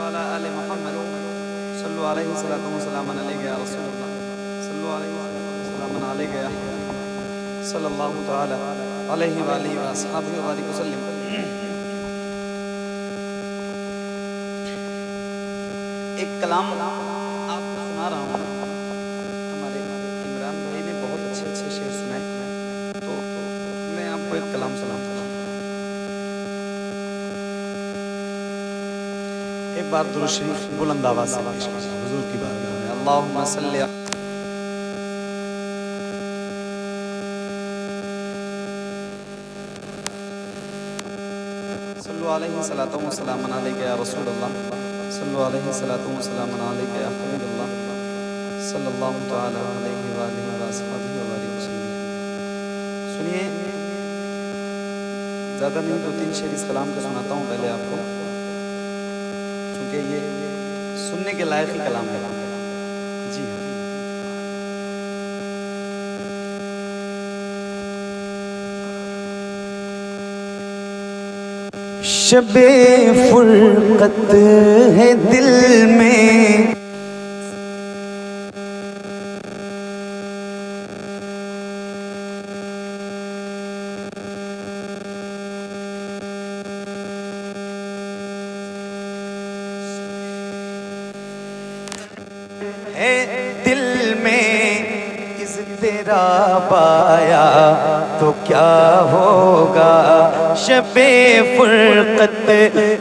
अला आले मोहम्मद सल्लल्लाहु अलैहि वसल्लम अलैहि या रसूलल्लाह सल्लल्लाहु अलैहि वसल्लम अलैहि या सल्लल्लाहु तआला अलैहि व आलिहि व अस्हाबिहि व बारिक वसल्लम। एक कलाम आपको सुना रहा हूँ। हमारे इमरान भाई ने बहुत अच्छे अच्छे शेर सुनाए, तो मैं आपको एक कलाम सुनाता हूँ। एक बार दुरूद शरीफ बुलंद आवाज से पेश कीजिए हुजूर की बारगाह में। अल्लाहुम्मा सल्ली सल्लल्लाहु अलैहि सलातु व सलाम अलैका या रसूलल्लाह सल्लल्लाहु अलैहि सलातु व सलाम अलैका या हबीबल्लाह सल्लल्लाहु तआला अलैहि व आलिहि व अस्हाबिहि व बारिक वसल्लम। सुनिए, ज़्यादा नहीं, 2-3 शेर इस कलाम को सुनाता हूँ पहले आपको, क्योंकि ये सुनने के लायक ही कलाम है। जी हाँ, शबे फुरकत है दिल में, है दिल में इज़्तिराब आया तो क्या होगा। शबे फुरकत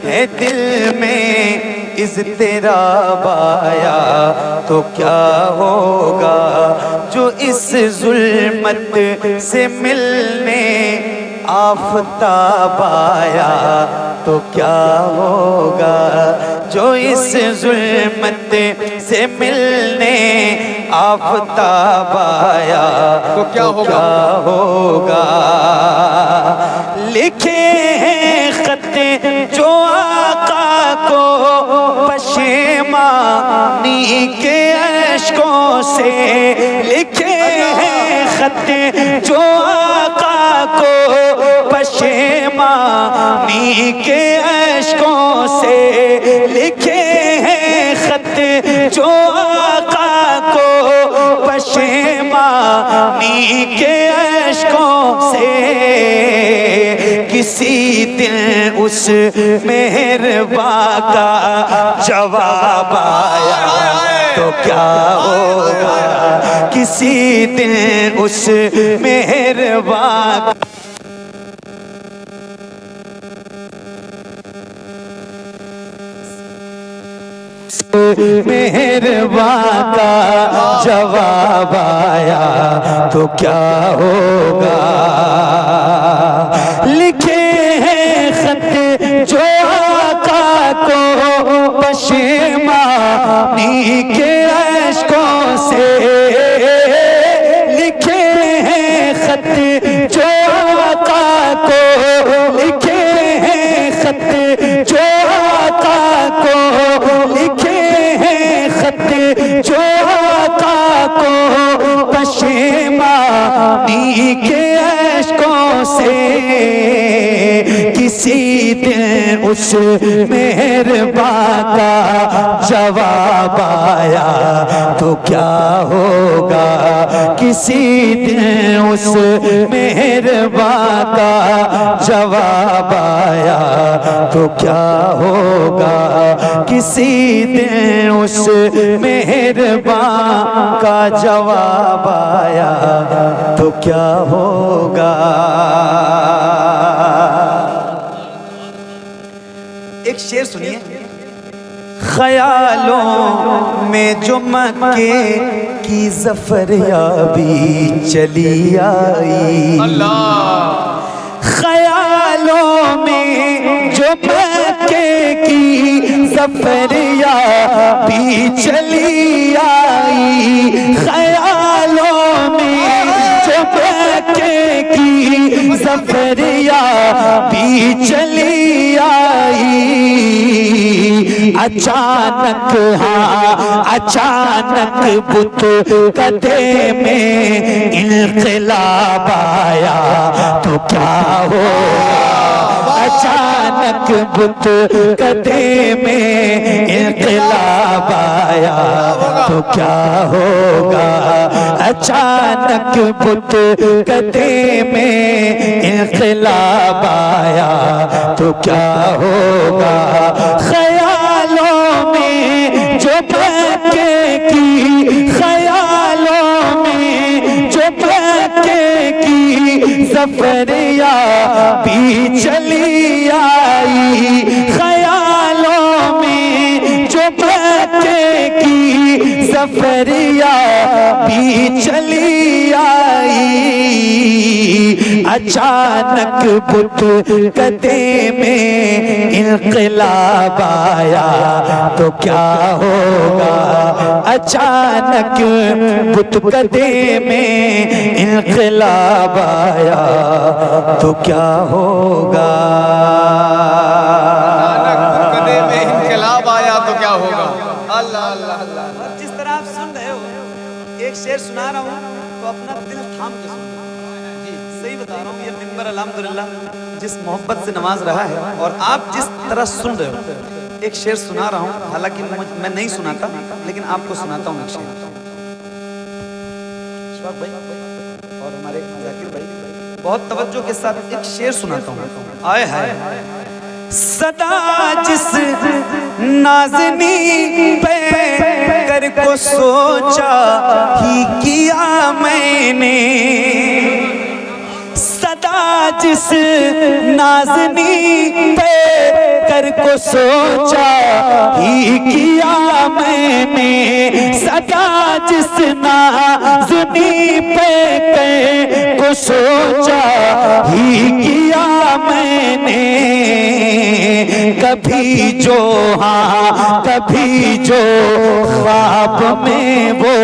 है दिल में इज़्तिराब आया तो क्या होगा। जो इस ज़ुल्मत से मिलने आफ़ताब आया तो क्या होगा। जो इस ज़ुल्मत से मिलने आफ़ताब आया तो क्या होगा। लिखे हैं खत जो आका को पशेमानी के अश्कों से, लिखे हैं खत जो आका को पशेमानी के अश्कों से, लिखे हैं खत जो आका को पशेमानी के अश्कों से। किसी दिन उस मेहरबां का जवाब आया तो क्या होगा। किसी दिन उस मेहरबां मेहरबां का जवाब आया तो क्या होगा। लिखे हैं खत जो आका को पशेमानी के अश्कों से, लिखे हैं खत जो आका को, लिखे हैं खत जो आका को, लिखे हैं खत जो आका को पशेमानी के अश्कों से। किसी दिन उस मेहरबां का जवाब आया तो क्या होगा। किसी दिन उस मेहरबां का जवाब आया तो क्या होगा। किसी दिन उस मेहरबां का जवाब आया तो क्या होगा। एक शेर सुनिए। ख्यालों में जो मक्के की ज़फ़र याबी चली आई, ख्यालों में जो मक्के की ज़फ़र याबी चली आई, ख्यालों में जो मक्के की ज़फ़र याबी चली आई। अचानक, हाँ अचानक बुत कदे में इनक़िलाब आया तो क्या होगा। अचानक बुत कदे में इनकलाब आया तो क्या होगा। अचानक बुत कदे में इनकलाब आया तो क्या होगा। ख्यालों में जो बहकेगी, ख्यालों में जो बहकेगी, ज़फ़रिया भी चली आई। ख़यालों में जो बहकेगी, ज़फ़रिया भी चली आई। अचानक बुत कदे में इनकलाब आया तो क्या होगा। अचानक बुत कदे में इनकलाब आया तो क्या होगा। कदे में इनकलाब आया तो क्या होगा। अल्लाह अल्लाह अल्लाह। और जिस तरह आप सुन रहे हो, एक शेर सुना रहा हूँ तो अपना दिल थाम के सुनो। जी सही बता रहा हूँ, ये मिंबर अल्हम्दुलिल्लाह जिस मोहब्बत से नवाज रहा है और आप जिस तरह सुन रहे हो। एक शेर सुना रहा हूँ, हालांकि मैं नहीं सुनाता लेकिन आपको सुनाता हूँ एक शेर। इशफाक भाई और हमारे जाकिर भाई बहुत तवज्जो के साथ एक शेर सुनाता हूँ। आए हाय। सदा जिस नाज़नी पे कर को सोचा ही किया मैंने। सदा जिस नाज़नी पे कर को सोचा ही किया मैंने। सदा जिस नाज़नी पे कर को सोचा ही किया मैंने। कभी जो हाँ कभी जो ख्वाब में वो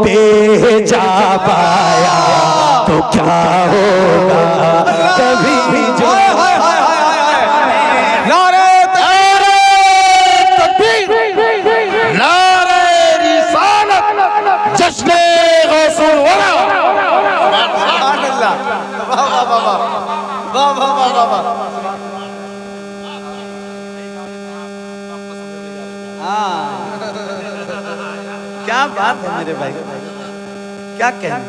भेजा पाया तो क्या होगा। कभी जो नारे तकबीर, नारे रिसालत, जश्ने गौसुल वरा। सुभान अल्लाह। वाह वाह वाह वाह वाह वाह वाह वाह। क्या बात है मेरे भाई, क्या कहें।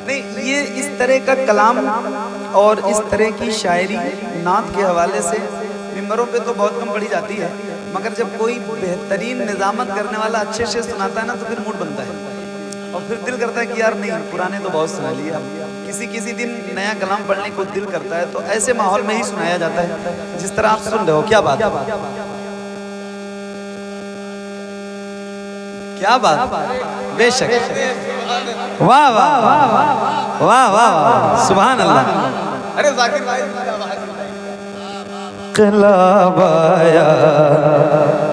नहीं, ये इस तरह का कलाम और इस तरह की शायरी नात के हवाले से मिंबरों पे तो बहुत कम पढ़ी जाती है, मगर जब कोई बेहतरीन निजामत करने वाला अच्छे से सुनाता है ना तो फिर मूड बनता है और फिर दिल करता है कि यार नहीं, पुराने तो बहुत सुना लिए, अब किसी दिन नया कलाम पढ़ने को दिल करता है। तो ऐसे माहौल में ही सुनाया जाता है जिस तरह आप सुन रहे हो। क्या बात, क्या बात, बेशक। वाह वाह वाह वाह वाह, सुभान अल्लाह। अरे जाकिर भाई इनकलाब आया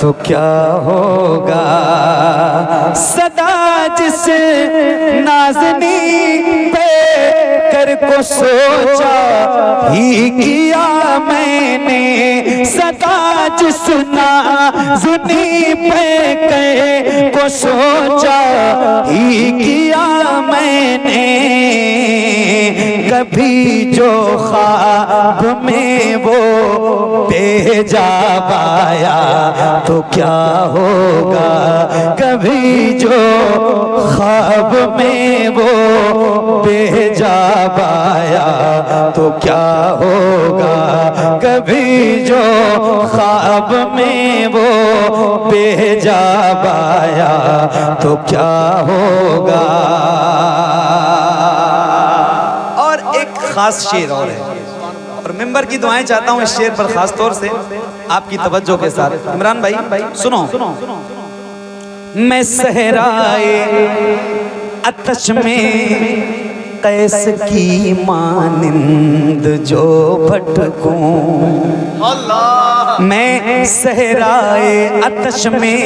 तो क्या होगा। सदा जिस नाज़नी पे कर को सोचा ही किया मैंने। सदा जिस नाज़नी पे कर को सोचा ही किया मैंने। कभी जो ख्वाब में वो भेजा पाया तो क्या होगा। कभी जो ख्वाब में वो भेजा पाया तो क्या होगा। कभी जो ख्वाब में वो भेजा पाया तो क्या होगा। खास शेर और है और मिंबर की दुआएं चाहता हूं इस शेर पर खास तौर से आपकी तवज्जो के साथ। इमरान भाई सुनो। मैं सहराए आतश में कैस की मानिंद जो भटकूं। मैं सहराए आतश में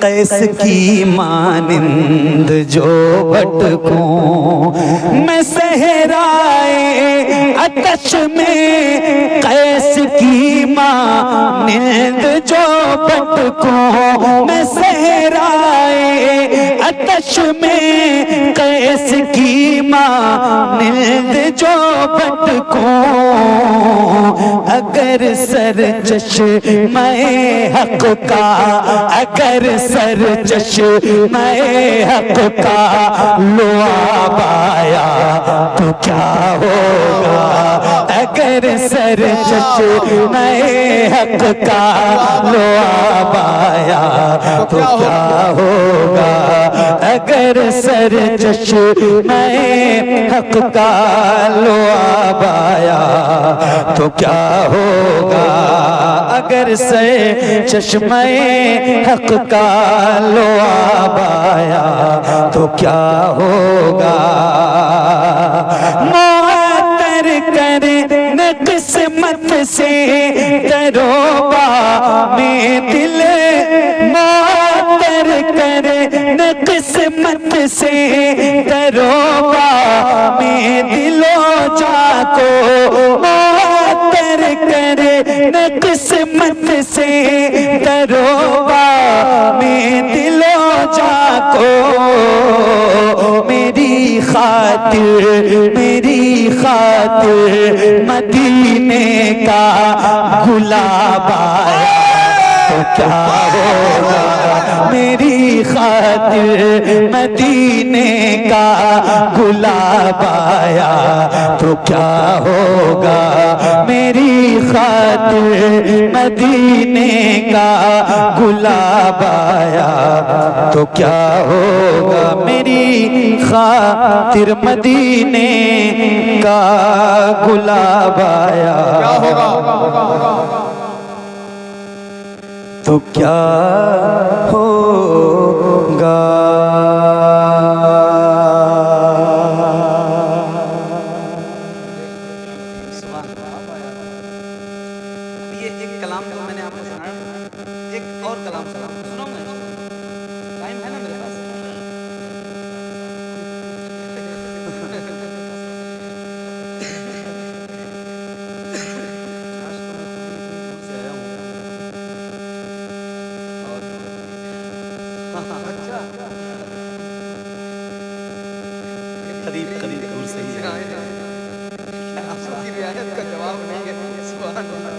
कैस की मानिंद जो भटकूं। मैं सहराए आतश में कैस की मानिंद जो भटकूं मैं सहराए आतश में कैस की मानिंद जो भटकूं अगर सर चश्मे हक का अगर सर चश्मे हक का लुआब आया तो क्या होगा अगर सर चश्मे हक का लुआब आया तो क्या होगा अगर सर चश्मे हक का लुआब आया तो क्या होगा अगर से चश्मे हक का लुआब आया तो क्या होगा मुअत्तर करे न किस्मत से दरोबा में दिल मुअत्तर करे न किस्मत से दरोबा में दिलो जाको मुअत्तर करे न किस्मत से दरोबा में दिलो जाको मेरी खातिर मदीने का गुलाब आया तो क्या होगा मेरी खातिर मदीने का गुलाब आया तो क्या होगा मेरी खातिर मदीने का गुलाब आया तो क्या होगा मेरी खातिर मदीने का गुलाब आया तो क्या होगा ये एक कलाम जो मैंने आपको सुनाया, एक और कलाम सुनाऊंगा। टाइम है ना मेरे पास? करीब दूर से ही आपकी रियायत का जवाब नहीं है। सुभान अल्लाह।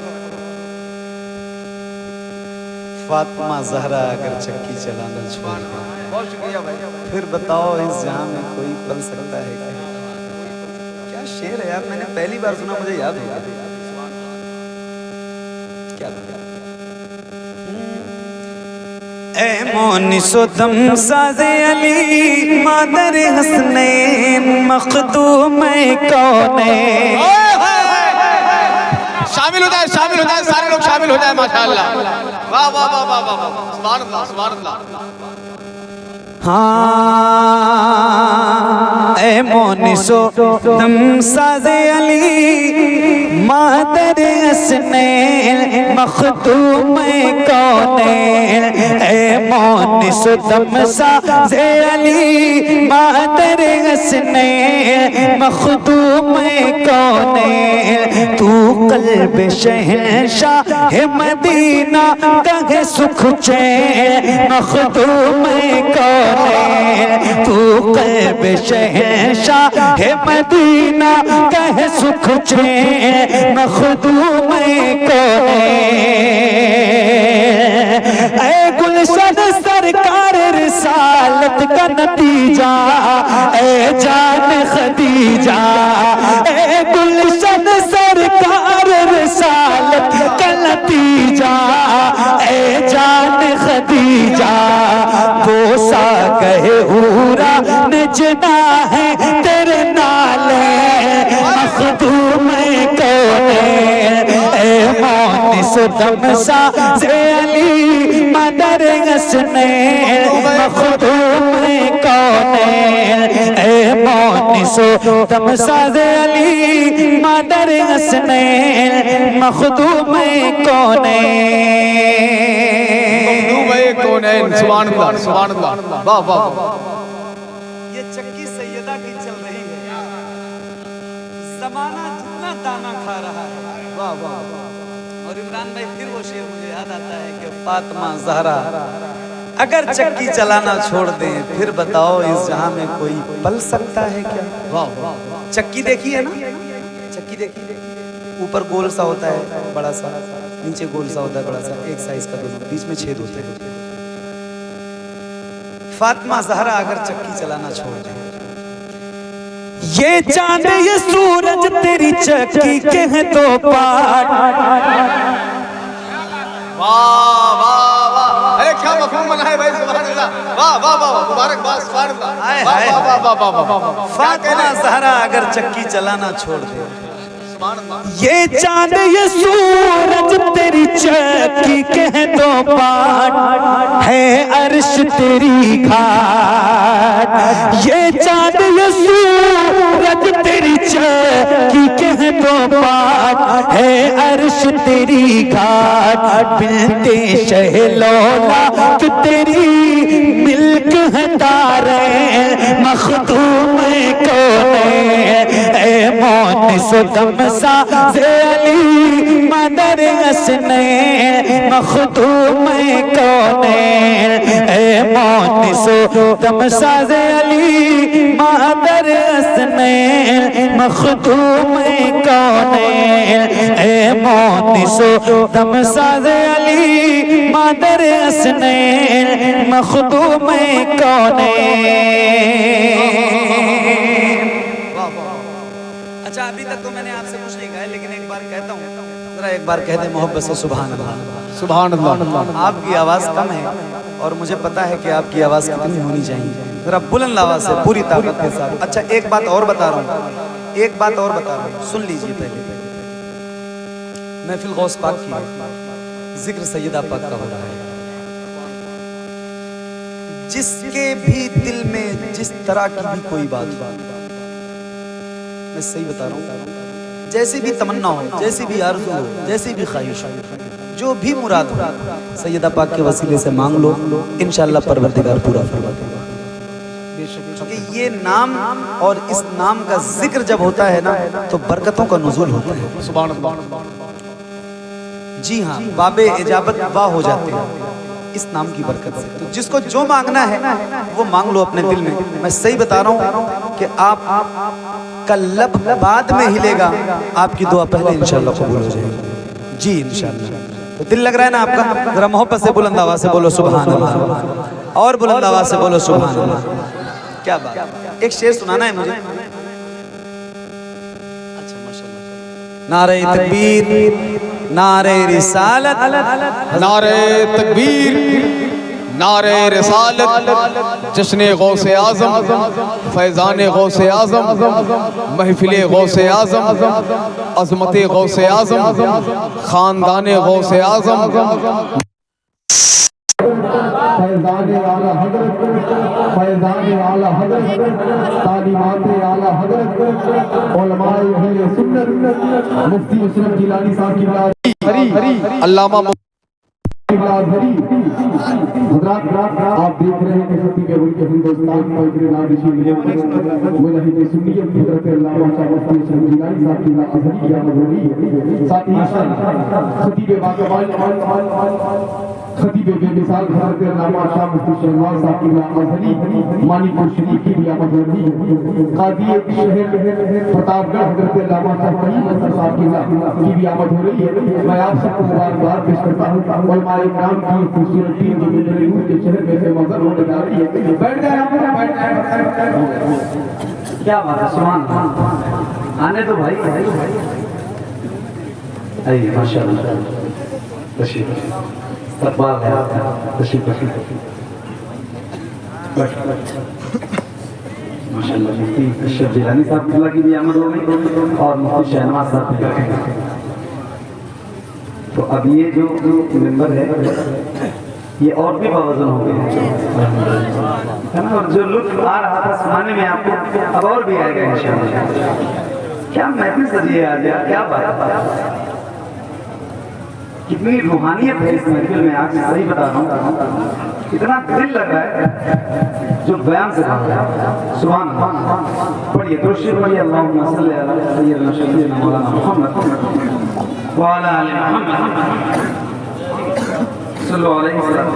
फातिमा ज़हरा अगर चक्की चलाना छोड़ दे, बहुत शुक्रिया भाई। फिर बताओ इस जहां में कोई पल सकता है क्या? क्या शेर है यार, मैंने पहली बार सुना, मुझे याद हो गया। क्या ए मोनिसो दम साज़े अली मादर हसनैन मखदूम कौनैन। शामिल हो जाए सारे लोग शामिल हो जाए माशाअल्लाह। वाह वाह वाह वाह वाह वाह, सुभान अल्लाह सुभान अल्लाह। हाँ ए मोनिसो दम साज़े अली मादर हसनैन मखदूम कौनैन। ए मोनिसो दम साज़े अली मादर हसनैन मखदूम कौनैन। तू कल्ब शहंशाह मदीना कहे सुख चैन मखदूम कौनैन। तू कल्ब शहंशाह मदीना कहे सुख चैन मखदूम कौनैन। ऐ गुलशन सरकार रिसालत का नतीजा ऐ जान खदीजा। ऐ गुलशन सरकार रिसालत का नतीजा ऐ जान खदीजा। बोसा कहे हूरा नजना है तेरे नाले मखदूम कौनैन। ए मोनिस दम साज़े अली मदर हसनैन मखदूम कौनैन। ए मोनिस दम साज़े अली मदर हसनैन मखदूम कौनैन। सुभान अल्लाह सुभान अल्लाह। वाह वाह। ये चक्की सैयदा की चल रही है, जमाना जितना दाना खा रहा है। वाह वाह। और इमरान भाई फिर वो शेर मुझे याद आता है कि फातिमा ज़हरा अगर चक्की चलाना छोड़ दें फिर बताओ इस जहां में कोई पल सकता है क्या? वाह वाह, चक्की देखी है ना? चक्की देखी, ऊपर गोल सा होता है बड़ा सा, नीचे गोल सा होता है बड़ा सा, एक साइज का दोनों, बीच में छेद होते हैं। फातिमा ज़हरा अगर चक्की चलाना छोड़ दें, ये चांद ये सूरज तेरी चक्की के हैं दो पार्ट। वाह वाह वाह, अरे क्या मफहूम बना है भाई, सुभान अल्लाह, वाह वाह वाह, मुबारकबाद, सुभान अल्लाह, वाह वाह वाह वाह वाह वाह। फातिमा ज़हरा अगर चक्की चलाना छोड़ दे, ये चांद ये सूरज तेरी चक्की के हैं दो पार्ट, है अर्श तेरी घाट। ये चांद ये सूरज तेरी चक्की के हैं दो पार्ट, है अर्श तेरी घाट। बिनते शहलौला कि तेरी मिल्क है तारे मखदूम कौन ए मोनिस दम साज़े अली मदर हसने मखदूम कौन ए मोनिस दम साज़े अली मदर हसने मखदूम कौन ए मोनिस दम साज़े अली मदर हसने मखदूम कौन। अच्छा अभी तक तो मैंने आपसे कुछ नहीं कहा, लेकिन एक बार कहता हूँ, जरा एक बार कह दे मोहब्बत से सुभान अल्लाह। सुभान अल्लाह। आपकी आवाज कम है और मुझे पता है कि आपकी आवाज कितनी होनी चाहिए, जरा बुलंद आवाज से पूरी ताकत के साथ। अच्छा एक बात और बता रहा हूँ, एक बात और बता रहा हूँ, सुन लीजिए। पहले महफिल गौस पाक की जिक्र सैयदा पाक का हो रहा है। जिसके भी दिल में जिस तरह की भी कोई बात, मैं सही बता रहा हूँ, जैसी भी तमन्ना हो, जैसी भी आरज़ू हो, जैसी भी ख्वाहिश हो, जो भी मुराद हो, सैयदा पाक के वसीले से मांग लो, इंशाअल्लाह परवरदिगार पूरा फरमा देगा। क्योंकि ये नाम और इस नाम का जिक्र जब होता है ना, तो बरकतों का नुज़ूल होता है। सुभान अल्लाह। जी हाँ, बाबे इजाबत वाह हो जाते हैं इस नाम की बरकत से। तो जिसको जो मांगना है वो मांग लो अपने दिल में। मैं सही बता रहा हूँ कि आप का लब बाद में हिलेगा, आपकी दुआ पहले इंशाअल्लाह कबूल हो जाएगी। जी इंशाअल्लाह। तो दिल लग रहा है ना आपका? जरा मोहब्बत से बुलंद आवाज से बोलो सुभान अल्लाह, और बुलंद आवाज से बोलो सुभान अल्लाह। क्या बात, एक शेर सुनाना है मुझे। अच्छा माशाअल्लाह। नारे तकबीर, नारे रिसालत, नारे तकबीर, नारे रिसालत, जश्न गौसे आज़म, फैज़ान गौसे आज़म, महफिल गौसे आज़म, अज़मत गौसे आज़म, ख़ानदान गौसे आज़म, फैज़ान आला हज़रत, फैज़ान आला हज़रत, तालीमात आला हज़रत, उलमाए अहले सुन्नत, मुफ्ती अशरफ गिलानी साहब की अल्लामा हज़रात, आप देख रहे हैं कि खतीब मुल्क हिंदुस्तान फजर नादिशी मुजाहिद सुन्नियत हज़रत अल्लामा शाह मुफ्ती अशरफ गिलानी साहब की अज़हरी की आमद हो रही है। साथ ही खतीब बाकमाल खतीब बेमिसाल हज़रत अल्लामा शाह मुफ्ती शहबाज साहब की अज़हरी मानिकपुर शरीफ की भी आमद हो रही है। काज़ी शहर प्रतापगढ़ हज़रत अल्लामा शाह फहीम अख्तर साहब की भी आमद हो रही है। मैं आप सबको मुबारकबाद पेश करता हूँ। उलमाए इकराम की खूबसूरती जो मेरे नूर के शहर में से मज़र होने जा रही है। बैठ जाए आप, बैठ जाए। क्या बात है, सुभान अल्लाह। आने दो भाई, आइए माशाअल्लाह। तशरीफ इस्तकबाल है आपका, तशरीफ माशाअल्लाह। मुफ्ती अशरफ गिलानी साहब की भी आमद हो गई और मुफ्ती शहनवाज साहब की। तो अब ये जो मेंबर है ये और भी बावजन हो गए है ना, और जो लुत्फ आ रहा था सुनाने में आपको अब और भी आएगा इंशाअल्लाह। क्या महफिल सजी है आज यार, क्या बात है, कितनी रूहानियत है इस महफिल में। आज मैं सही बता रहा हूँ, इतना दिल लग रहा है जो बयान से बात है। सुभान अल्लाह। पढ़िए दुरूद पढ़िए, अल्लाहुम्मा सल्ली अला सय्यिदना शफीना मौलाना मुहम्मद व अला आलि मुहम्मद। सल्लल्लाहु अलैहि वसल्लम।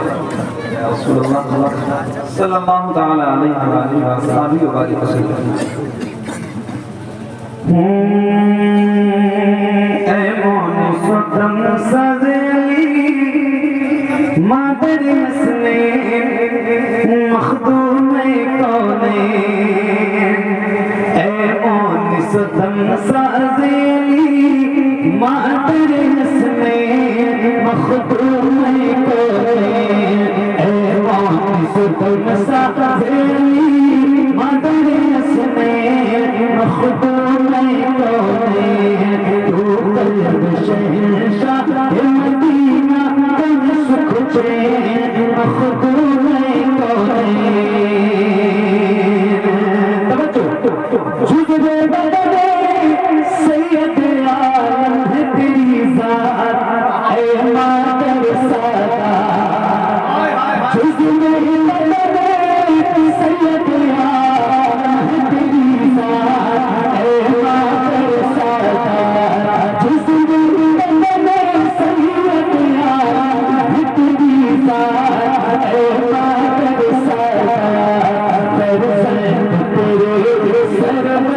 ऐ मोन सुतम सजली मादर हसने मखदूम कौने। ऐ मोन सुतम सजली मादर हसने मखदूम कौने। ऐ मोन सुतम सजली मादर हसने मखदूम कौने। तू कल्ब शहंशाह मदीना कन सुख चैन मखदूम कौने। जुज़्बे बदले सैयद आलम है तेरी ज़ात ऐ मादर सादात। जुज़्बे बदले सैयद आलम है तेरी ज़ात ऐ मादर सादात। जुज़्बे बदले सैयद आलम है तेरी ज़ात ऐ मादर सादात। तेरे सरवर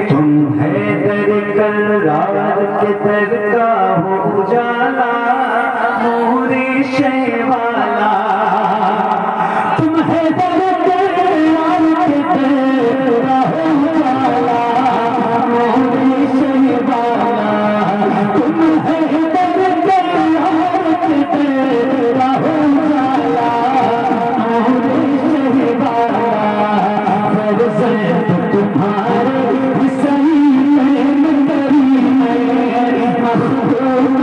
तुम हैदर करार के दर का हो उजाला नूरे शेवाला। तुम हैदर करार के दर का हो उजाला नूरे शेवाला। तुम हैदर करार के दर का हो उजाला नूरे शेवाला। फरज़ंद तुम्हारे सही में मंदरी में मखदूम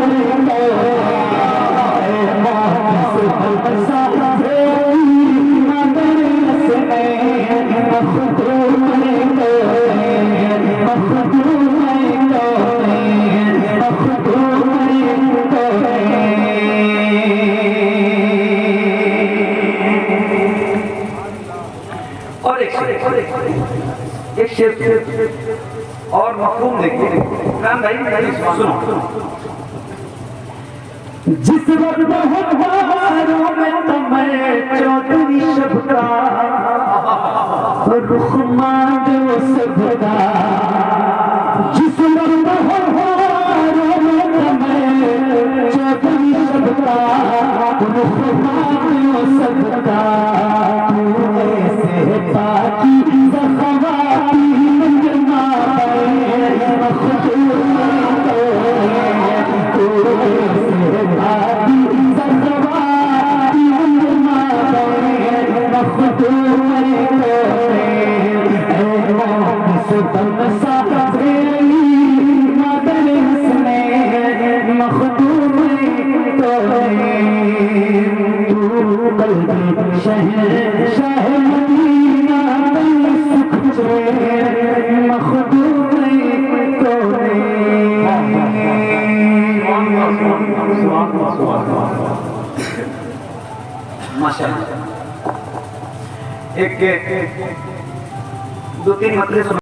एक शेर और मफहूम देखिए इमरान भाई सुनो। जिस वक्त हवारों में तुम्हें चौधरी शब का रुख मांगे वो सबका। जिस वक्त हवारों में तुम्हें चौधरी शब का रुख मांगे वो सबका। तू ऐसे पाकी ज़ख़वाती मंजमा मखदूम तू ऐसे पाकी ज़ख़वाती मंजमा मखदूम सुतम सजली मादर हसने मखदूम कौने। तू कल्बे शहंशाह मदीना कन सुख चैन मखदूम कौने। माशाअल्लाह। एक दो तीन मतलब